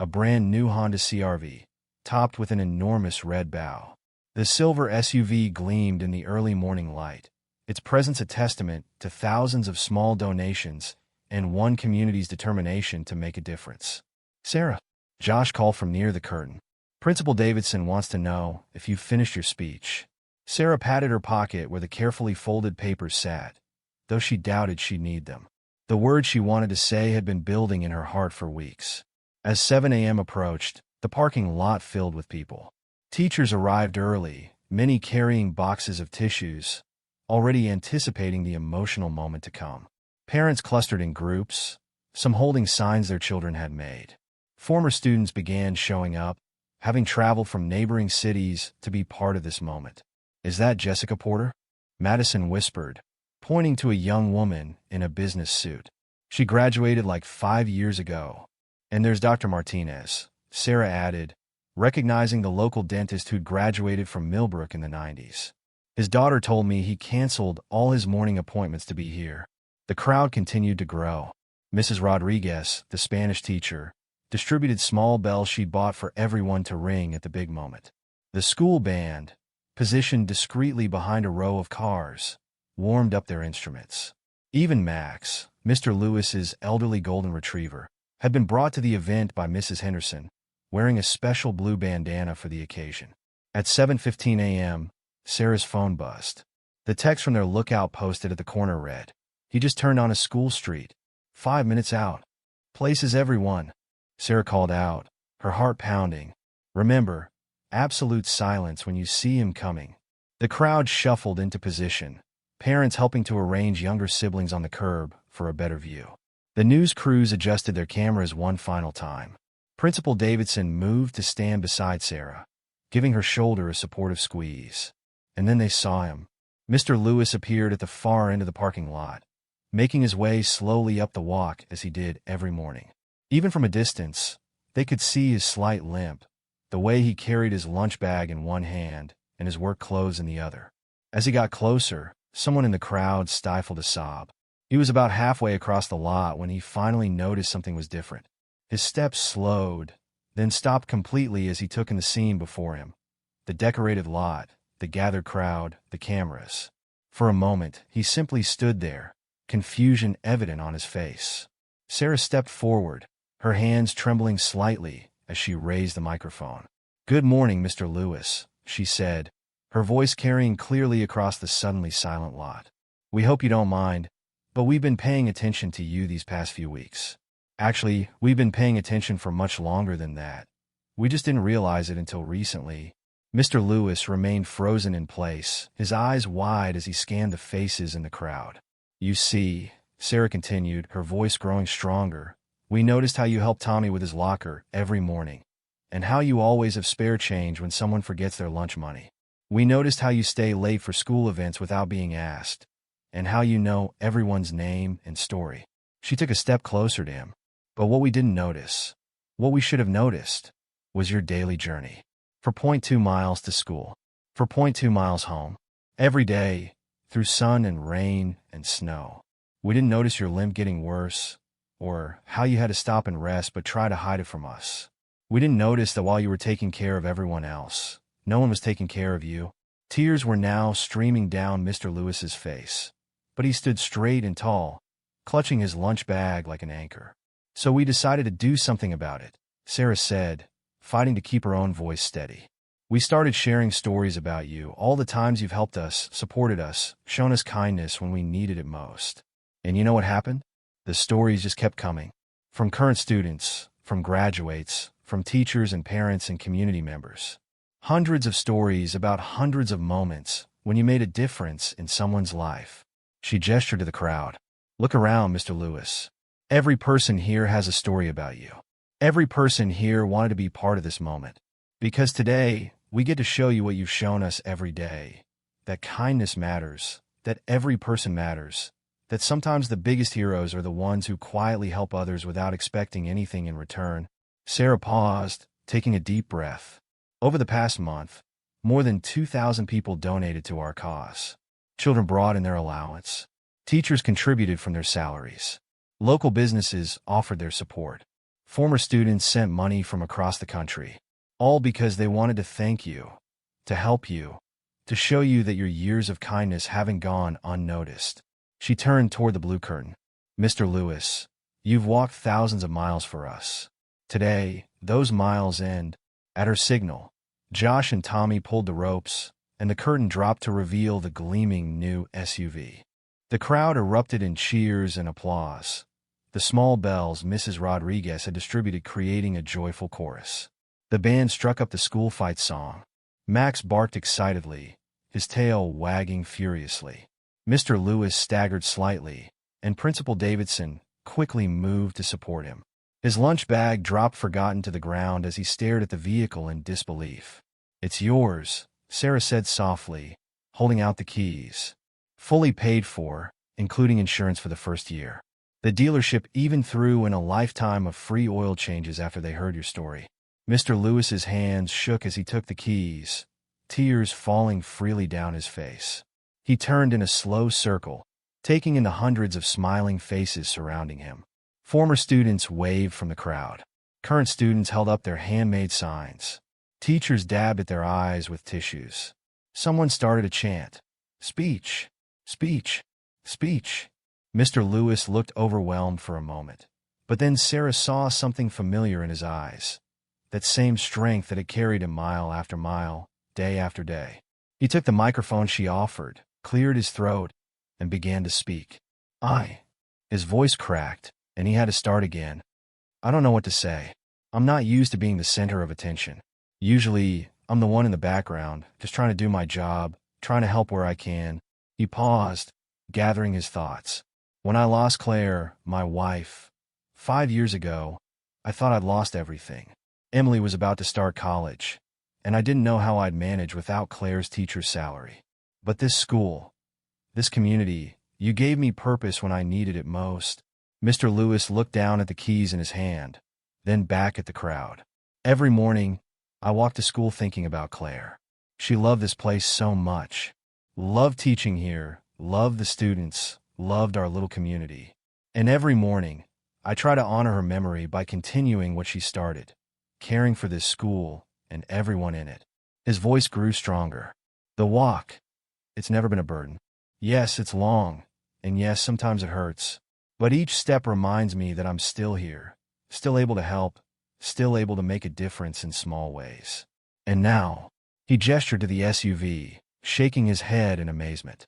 A brand new Honda CR-V, topped with an enormous red bow. The silver SUV gleamed in the early morning light, its presence a testament to thousands of small donations and one community's determination to make a difference. "Sarah," Josh called from near the curtain. "Principal Davidson wants to know if you've finished your speech." Sarah patted her pocket where the carefully folded papers sat, though she doubted she'd need them. The words she wanted to say had been building in her heart for weeks. As 7 a.m. approached, the parking lot filled with people. Teachers arrived early, many carrying boxes of tissues, already anticipating the emotional moment to come. Parents clustered in groups, some holding signs their children had made. Former students began showing up, having traveled from neighboring cities to be part of this moment. "Is that Jessica Porter?" Madison whispered, pointing to a young woman in a business suit. "She graduated like 5 years ago." "And there's Dr. Martinez," Sarah added, recognizing the local dentist who'd graduated from Millbrook in the 90s. "His daughter told me he canceled all his morning appointments to be here." The crowd continued to grow. Mrs. Rodriguez, the Spanish teacher, distributed small bells she'd bought for everyone to ring at the big moment. The school band, positioned discreetly behind a row of cars, warmed up their instruments. Even Max, Mr. Lewis's elderly golden retriever, had been brought to the event by Mrs. Henderson, wearing a special blue bandana for the occasion. At 7:15 a.m., Sarah's phone buzzed. The text from their lookout posted at the corner read, "He just turned on a school street. 5 minutes out. Places everyone." Sarah called out, her heart pounding. "Remember, absolute silence when you see him coming." The crowd shuffled into position, parents helping to arrange younger siblings on the curb for a better view. The news crews adjusted their cameras one final time. Principal Davidson moved to stand beside Sarah, giving her shoulder a supportive squeeze. And then they saw him. Mr. Lewis appeared at the far end of the parking lot, making his way slowly up the walk as he did every morning. Even from a distance, they could see his slight limp, the way he carried his lunch bag in one hand and his work clothes in the other. As he got closer, someone in the crowd stifled a sob. He was about halfway across the lot when he finally noticed something was different. His steps slowed, then stopped completely as he took in the scene before him. The decorated lot, the gathered crowd, the cameras. For a moment, he simply stood there, confusion evident on his face. Sarah stepped forward, her hands trembling slightly as she raised the microphone. "Good morning, Mr. Lewis," she said, her voice carrying clearly across the suddenly silent lot. "We hope you don't mind, but we've been paying attention to you these past few weeks. Actually, we've been paying attention for much longer than that. We just didn't realize it until recently." Mr. Lewis remained frozen in place, his eyes wide as he scanned the faces in the crowd. "You see," Sarah continued, her voice growing stronger, "we noticed how you help Tommy with his locker every morning, and how you always have spare change when someone forgets their lunch money. We noticed how you stay late for school events without being asked, and how you know everyone's name and story." She took a step closer to him. "But what we didn't notice, what we should have noticed, was your daily journey. 4.2 miles to school, 4.2 miles home, every day, through sun and rain and snow. We didn't notice your limp getting worse, or how you had to stop and rest but try to hide it from us. We didn't notice that while you were taking care of everyone else, no one was taking care of you." Tears were now streaming down Mr. Lewis's face, but he stood straight and tall, clutching his lunch bag like an anchor. "So we decided to do something about it," Sarah said, fighting to keep her own voice steady. "We started sharing stories about you, all the times you've helped us, supported us, shown us kindness when we needed it most. And you know what happened? The stories just kept coming. From current students, from graduates, from teachers and parents and community members. Hundreds of stories about hundreds of moments when you made a difference in someone's life." She gestured to the crowd. "Look around, Mr. Lewis. Every person here has a story about you. Every person here wanted to be part of this moment. Because today, we get to show you what you've shown us every day. That kindness matters, that every person matters, that sometimes the biggest heroes are the ones who quietly help others without expecting anything in return." Sarah paused, taking a deep breath. "Over the past month, more than 2,000 people donated to our cause. Children brought in their allowance. Teachers contributed from their salaries. Local businesses offered their support. Former students sent money from across the country, all because they wanted to thank you, to help you, to show you that your years of kindness haven't gone unnoticed." She turned toward the blue curtain. "Mr. Lewis, you've walked thousands of miles for us. Today, those miles end." At her signal, Josh and Tommy pulled the ropes, and the curtain dropped to reveal the gleaming new SUV. The crowd erupted in cheers and applause, the small bells Mrs. Rodriguez had distributed creating a joyful chorus. The band struck up the school fight song. Max barked excitedly, his tail wagging furiously. Mr. Lewis staggered slightly, and Principal Davidson quickly moved to support him. His lunch bag dropped forgotten to the ground as he stared at the vehicle in disbelief. "It's yours," Sarah said softly, holding out the keys. "Fully paid for, including insurance for the first year. The dealership even threw in a lifetime of free oil changes after they heard your story." Mr. Lewis's hands shook as he took the keys, tears falling freely down his face. He turned in a slow circle, taking in the hundreds of smiling faces surrounding him. Former students waved from the crowd. Current students held up their handmade signs. Teachers dabbed at their eyes with tissues. Someone started a chant. "Speech! Speech! Speech!" Mr. Lewis looked overwhelmed for a moment. But then Sarah saw something familiar in his eyes. That same strength that had carried him mile after mile, day after day. He took the microphone she offered, cleared his throat, and began to speak. His voice cracked, and he had to start again. "I don't know what to say. I'm not used to being the center of attention. Usually, I'm the one in the background, just trying to do my job, trying to help where I can." He paused, gathering his thoughts. "When I lost Claire, my wife, 5 years ago, I thought I'd lost everything. Emily was about to start college, and I didn't know how I'd manage without Claire's teacher's salary. But this school, this community, you gave me purpose when I needed it most." Mr. Lewis looked down at the keys in his hand, then back at the crowd. "Every morning, I walked to school thinking about Claire. She loved this place so much. Loved teaching here, loved the students, loved our little community. And every morning, I try to honor her memory by continuing what she started, caring for this school and everyone in it." His voice grew stronger. "The walk, it's never been a burden. Yes, it's long, and yes, sometimes it hurts. But each step reminds me that I'm still here, still able to help, still able to make a difference in small ways. And now," he gestured to the SUV, shaking his head in amazement.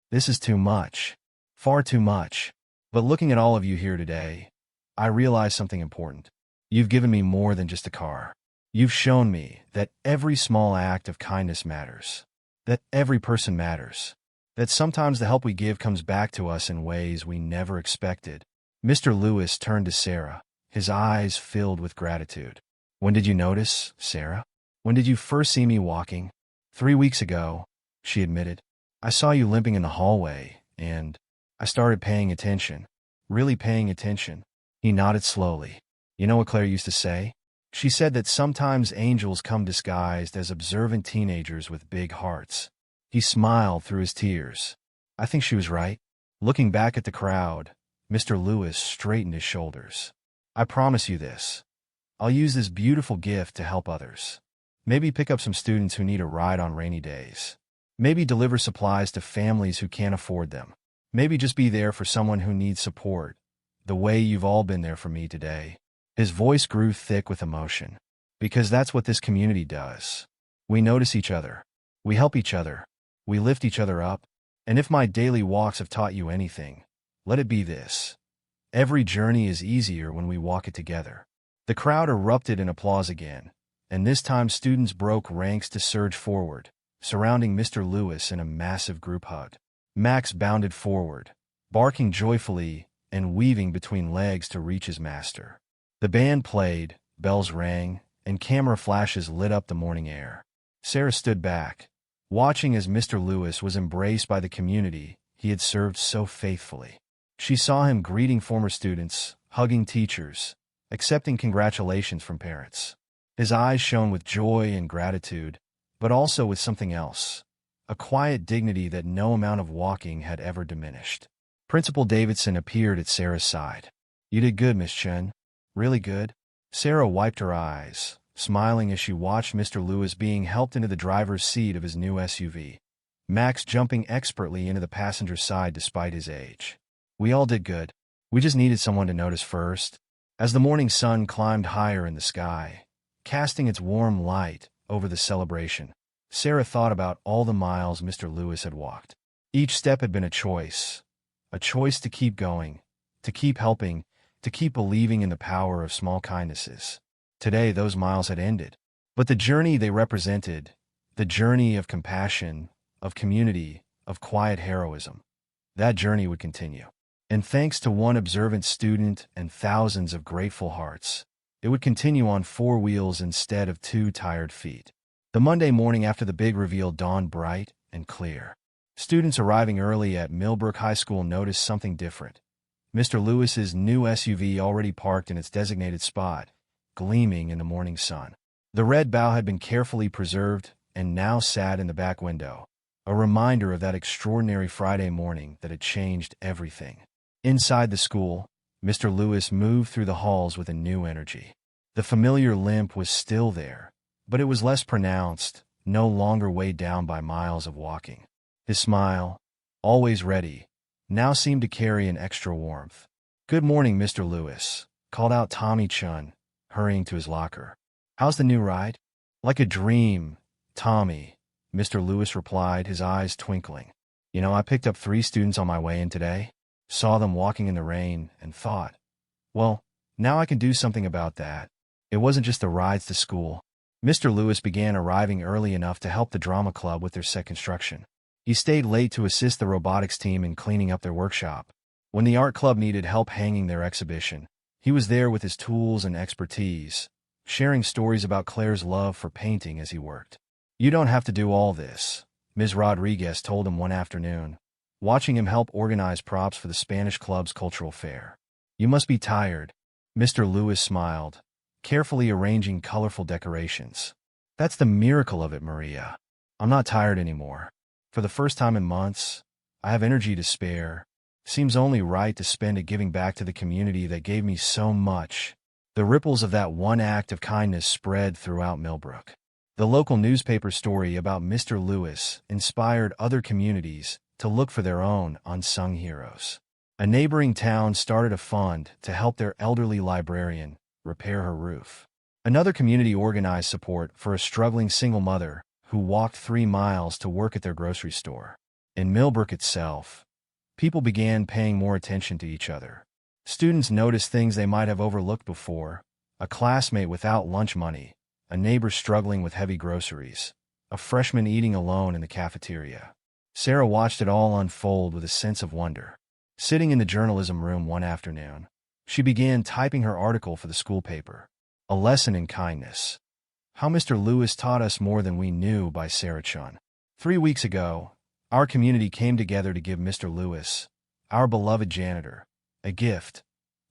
"This is too much, far too much. But looking at all of you here today, I realize something important. You've given me more than just a car. You've shown me that every small act of kindness matters, that every person matters, that sometimes the help we give comes back to us in ways we never expected." Mr. Lewis turned to Sarah, his eyes filled with gratitude. "When did you notice, Sarah? When did you first see me walking?" 3 weeks ago, she admitted. "I saw you limping in the hallway, and I started paying attention, really paying attention." He nodded slowly. "You know what Claire used to say? She said that sometimes angels come disguised as observant teenagers with big hearts." He smiled through his tears. "I think she was right." Looking back at the crowd, Mr. Lewis straightened his shoulders. "I promise you this. I'll use this beautiful gift to help others. Maybe pick up some students who need a ride on rainy days. Maybe deliver supplies to families who can't afford them. Maybe just be there for someone who needs support, the way you've all been there for me today." His voice grew thick with emotion. "Because that's what this community does. We notice each other. We help each other. We lift each other up. And if my daily walks have taught you anything, let it be this. Every journey is easier when we walk it together." The crowd erupted in applause again, and this time students broke ranks to surge forward, surrounding Mr. Lewis in a massive group hug. Max bounded forward, barking joyfully and weaving between legs to reach his master. The band played, bells rang, and camera flashes lit up the morning air. Sarah stood back, watching as Mr. Lewis was embraced by the community he had served so faithfully. She saw him greeting former students, hugging teachers, accepting congratulations from parents. His eyes shone with joy and gratitude, but also with something else, a quiet dignity that no amount of walking had ever diminished. Principal Davidson appeared at Sarah's side. "You did good, Miss Chen. Really good." Sarah wiped her eyes, smiling as she watched Mr. Lewis being helped into the driver's seat of his new SUV, Max jumping expertly into the passenger side despite his age. "We all did good. We just needed someone to notice first." As the morning sun climbed higher in the sky, casting its warm light over the celebration, Sarah thought about all the miles Mr. Lewis had walked. Each step had been a choice to keep going, to keep helping, to keep believing in the power of small kindnesses. Today, those miles had ended. But the journey they represented, the journey of compassion, of community, of quiet heroism, that journey would continue. And thanks to one observant student and thousands of grateful hearts, it would continue on 4 wheels instead of 2 tired feet. The Monday morning after the big reveal dawned bright and clear. Students arriving early at Millbrook High School noticed something different. Mr. Lewis's new SUV already parked in its designated spot, gleaming in the morning sun. The red bow had been carefully preserved and now sat in the back window, a reminder of that extraordinary Friday morning that had changed everything. Inside the school, Mr. Lewis moved through the halls with a new energy. The familiar limp was still there, but it was less pronounced, no longer weighed down by miles of walking. His smile, always ready, now seemed to carry an extra warmth. "Good morning, Mr. Lewis," called out Tommy Chun, hurrying to his locker. "How's the new ride?" "Like a dream, Tommy," Mr. Lewis replied, his eyes twinkling. I picked up 3 students on my way in today, saw them walking in the rain, and thought, well, now I can do something about that. It wasn't just the rides to school. Mr. Lewis began arriving early enough to help the drama club with their set construction. He stayed late to assist the robotics team in cleaning up their workshop. When the art club needed help hanging their exhibition, he was there with his tools and expertise, sharing stories about Claire's love for painting as he worked. "You don't have to do all this," Ms. Rodriguez told him one afternoon, watching him help organize props for the Spanish club's cultural fair. "You must be tired." Mr. Lewis smiled, carefully arranging colorful decorations. "That's the miracle of it, Maria. I'm not tired anymore. For the first time in months, I have energy to spare. Seems only right to spend it giving back to the community that gave me so much." The ripples of that one act of kindness spread throughout Millbrook. The local newspaper story about Mr. Lewis inspired other communities to look for their own unsung heroes. A neighboring town started a fund to help their elderly librarian repair her roof. Another community organized support for a struggling single mother who walked 3 miles to work at their grocery store. In Millbrook itself, people began paying more attention to each other. Students noticed things they might have overlooked before: a classmate without lunch money, a neighbor struggling with heavy groceries, a freshman eating alone in the cafeteria. Sarah watched it all unfold with a sense of wonder. Sitting in the journalism room one afternoon, she began typing her article for the school paper, "A Lesson in Kindness: How Mr. Lewis Taught Us More Than We Knew" by Sarah Chun. 3 weeks ago, our community came together to give Mr. Lewis, our beloved janitor, a gift,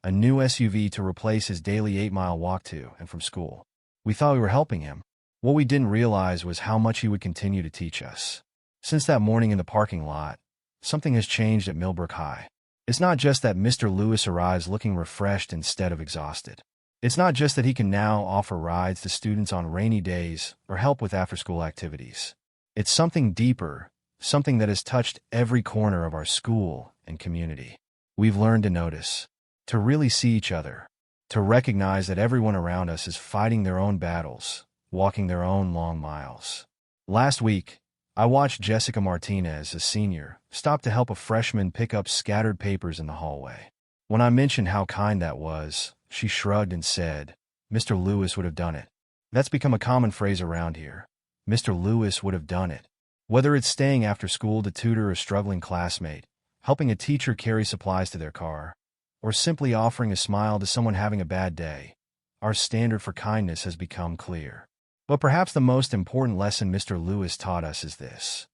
a new SUV to replace his daily 8-mile walk to and from school. We thought we were helping him. What we didn't realize was how much he would continue to teach us. Since that morning in the parking lot, something has changed at Millbrook High. It's not just that Mr. Lewis arrives looking refreshed instead of exhausted. It's not just that he can now offer rides to students on rainy days or help with after-school activities. It's something deeper, something that has touched every corner of our school and community. We've learned to notice, to really see each other, to recognize that everyone around us is fighting their own battles, walking their own long miles. Last week, I watched Jessica Martinez, a senior, stop to help a freshman pick up scattered papers in the hallway. When I mentioned how kind that was, she shrugged and said, "Mr. Lewis would have done it." That's become a common phrase around here. Mr. Lewis would have done it. Whether it's staying after school to tutor a struggling classmate, helping a teacher carry supplies to their car, or simply offering a smile to someone having a bad day, our standard for kindness has become clear. But perhaps the most important lesson Mr. Lewis taught us is this: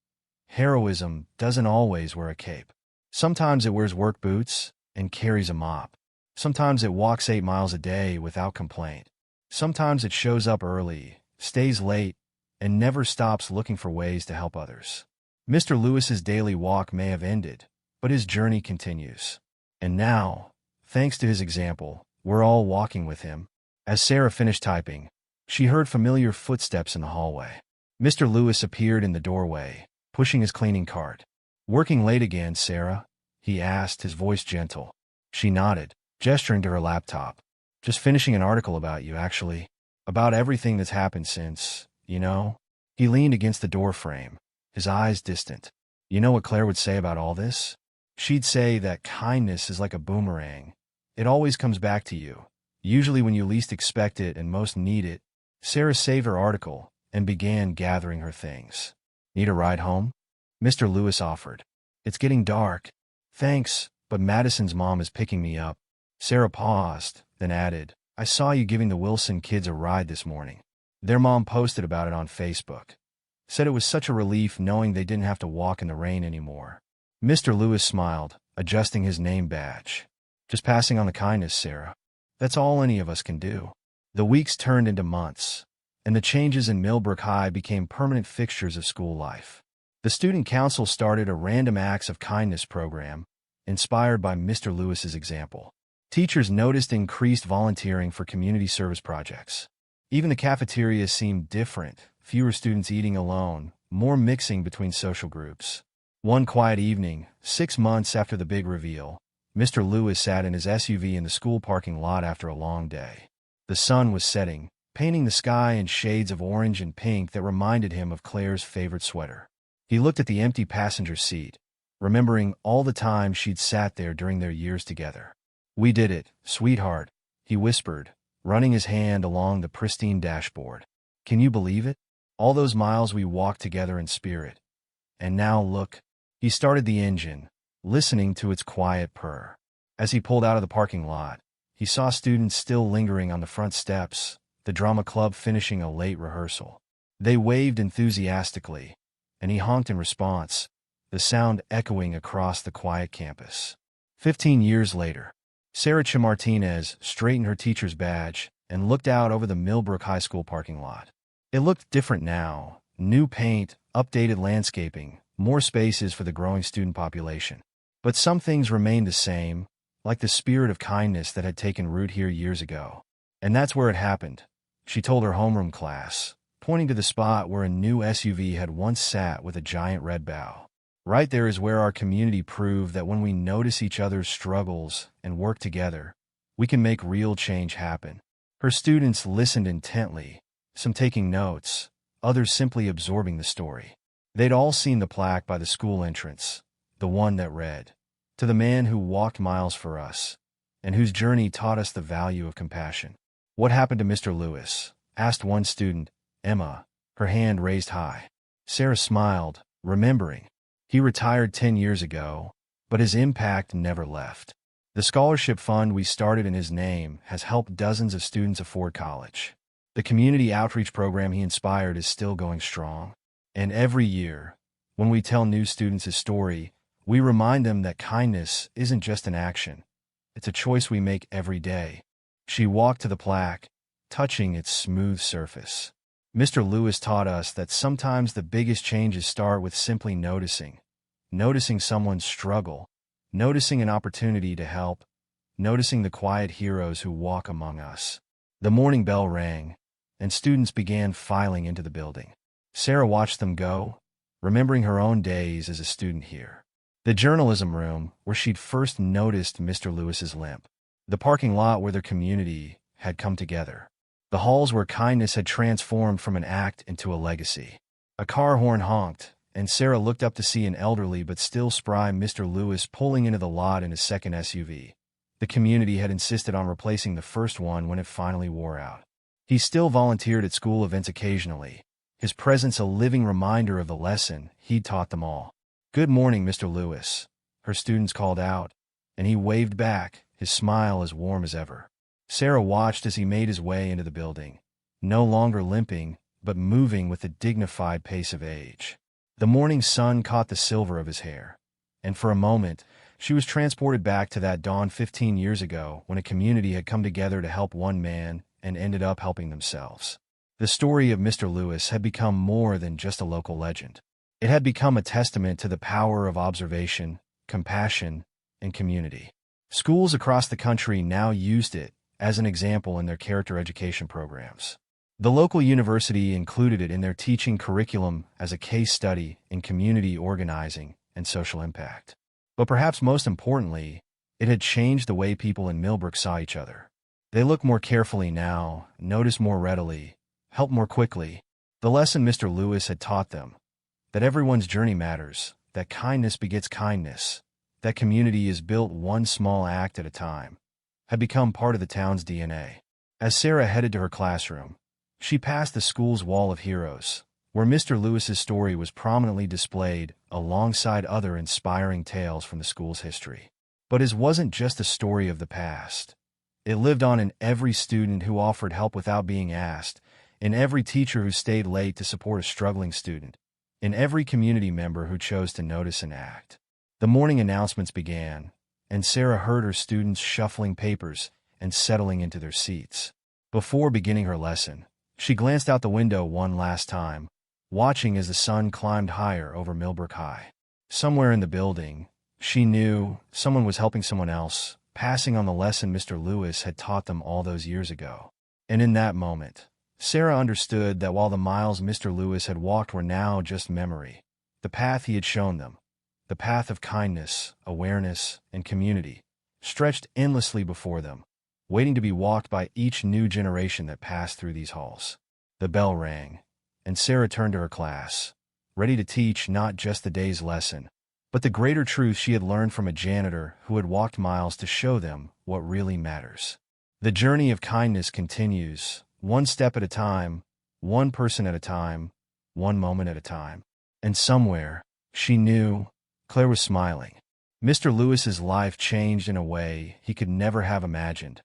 heroism doesn't always wear a cape. Sometimes it wears work boots and carries a mop. Sometimes it walks 8 miles a day without complaint. Sometimes it shows up early, stays late, and never stops looking for ways to help others. Mr. Lewis's daily walk may have ended, but his journey continues. And now, thanks to his example, we're all walking with him. As Sarah finished typing, she heard familiar footsteps in the hallway. Mr. Lewis appeared in the doorway, pushing his cleaning cart. "Working late again, Sarah?" he asked, his voice gentle. She nodded, gesturing to her laptop. "Just finishing an article about you, actually. About everything that's happened since, you know." He leaned against the doorframe, his eyes distant. "You know what Claire would say about all this? She'd say that kindness is like a boomerang. It always comes back to you, usually when you least expect it and most need it." Sarah saved her article and began gathering her things. "Need a ride home?" Mr. Lewis offered. "It's getting dark." Thanks, but Madison's mom is picking me up. Sarah paused, then added, I saw you giving the Wilson kids a ride this morning. Their mom posted about it on Facebook. Said it was such a relief knowing they didn't have to walk in the rain anymore. Mr. Lewis smiled, adjusting his name badge. Just passing on the kindness, Sarah. That's all any of us can do. The weeks turned into months, and the changes in Millbrook High became permanent fixtures of school life. The student council started a random acts of kindness program, inspired by Mr. Lewis's example. Teachers noticed increased volunteering for community service projects. Even the cafeteria seemed different, fewer students eating alone, more mixing between social groups. One quiet evening, 6 months after the big reveal, Mr. Lewis sat in his SUV in the school parking lot after a long day. The sun was setting, painting the sky in shades of orange and pink that reminded him of Claire's favorite sweater. He looked at the empty passenger seat, remembering all the time she'd sat there during their years together. We did it, sweetheart, he whispered, running his hand along the pristine dashboard. Can you believe it? All those miles we walked together in spirit. And now look. He started the engine, listening to its quiet purr. As he pulled out of the parking lot, he saw students still lingering on the front steps, the drama club finishing a late rehearsal. They waved enthusiastically, and he honked in response, the sound echoing across the quiet campus. 15 years later, Sarah Martinez straightened her teacher's badge and looked out over the Millbrook High School parking lot. It looked different now. New paint, updated landscaping, more spaces for the growing student population. But some things remained the same, like the spirit of kindness that had taken root here years ago. And that's where it happened, she told her homeroom class, pointing to the spot where a new SUV had once sat with a giant red bow. Right there is where our community proved that when we notice each other's struggles and work together, we can make real change happen. Her students listened intently, some taking notes, others simply absorbing the story. They'd all seen the plaque by the school entrance, the one that read, "To the man who walked miles for us, and whose journey taught us the value of compassion." What happened to Mr. Lewis? Asked one student, Emma, her hand raised high. Sarah smiled, remembering. He retired 10 years ago, but his impact never left. The scholarship fund we started in his name has helped dozens of students afford college. The community outreach program he inspired is still going strong. And every year, when we tell new students his story, we remind them that kindness isn't just an action. It's a choice we make every day. She walked to the plaque, touching its smooth surface. Mr. Lewis taught us that sometimes the biggest changes start with simply noticing someone's struggle, noticing an opportunity to help, noticing the quiet heroes who walk among us. The morning bell rang, and students began filing into the building. Sarah watched them go, remembering her own days as a student here. The journalism room, where she'd first noticed Mr. Lewis's limp. The parking lot where their community had come together. The halls where kindness had transformed from an act into a legacy. A car horn honked, and Sarah looked up to see an elderly but still spry Mr. Lewis pulling into the lot in his second SUV. The community had insisted on replacing the first one when it finally wore out. He still volunteered at school events occasionally, his presence a living reminder of the lesson he'd taught them all. "Good morning, Mr. Lewis," her students called out, and he waved back, his smile as warm as ever. Sarah watched as he made his way into the building, no longer limping, but moving with the dignified pace of age. The morning sun caught the silver of his hair, and for a moment, she was transported back to that dawn 15 years ago when a community had come together to help one man and ended up helping themselves. The story of Mr. Lewis had become more than just a local legend. It had become a testament to the power of observation, compassion, and community. Schools across the country now used it as an example in their character education programs. The local university included it in their teaching curriculum as a case study in community organizing and social impact. But perhaps most importantly, it had changed the way people in Millbrook saw each other. They look more carefully now, notice more readily, help more quickly. The lesson Mr. Lewis had taught them, that everyone's journey matters, that kindness begets kindness, that community is built one small act at a time, had become part of the town's DNA. As Sarah headed to her classroom, she passed the school's wall of heroes, where Mr. Lewis's story was prominently displayed alongside other inspiring tales from the school's history. But his wasn't just a story of the past. It lived on in every student who offered help without being asked, in every teacher who stayed late to support a struggling student, in every community member who chose to notice and act. The morning announcements began, and Sarah heard her students shuffling papers and settling into their seats. Before beginning her lesson, she glanced out the window one last time, watching as the sun climbed higher over Millbrook High. Somewhere in the building, she knew someone was helping someone else, passing on the lesson Mr. Lewis had taught them all those years ago. And in that moment, Sarah understood that while the miles Mr. Lewis had walked were now just memory, the path he had shown them, the path of kindness, awareness, and community, stretched endlessly before them, waiting to be walked by each new generation that passed through these halls. The bell rang, and Sarah turned to her class, ready to teach not just the day's lesson, but the greater truth she had learned from a janitor who had walked miles to show them what really matters. The journey of kindness continues, one step at a time, one person at a time, one moment at a time. And somewhere, she knew, Claire was smiling. Mr. Lewis's life changed in a way he could never have imagined,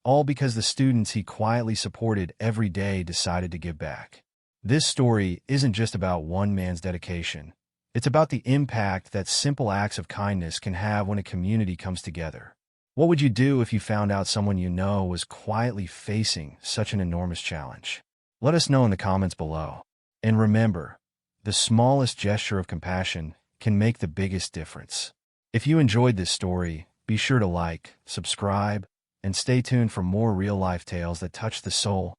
all because the students he quietly supported every day decided to give back. This story isn't just about one man's dedication. It's about the impact that simple acts of kindness can have when a community comes together. What would you do if you found out someone you know was quietly facing such an enormous challenge? Let us know in the comments below. And remember, the smallest gesture of compassion can make the biggest difference. If you enjoyed this story, be sure to like, subscribe, and stay tuned for more real-life tales that touch the soul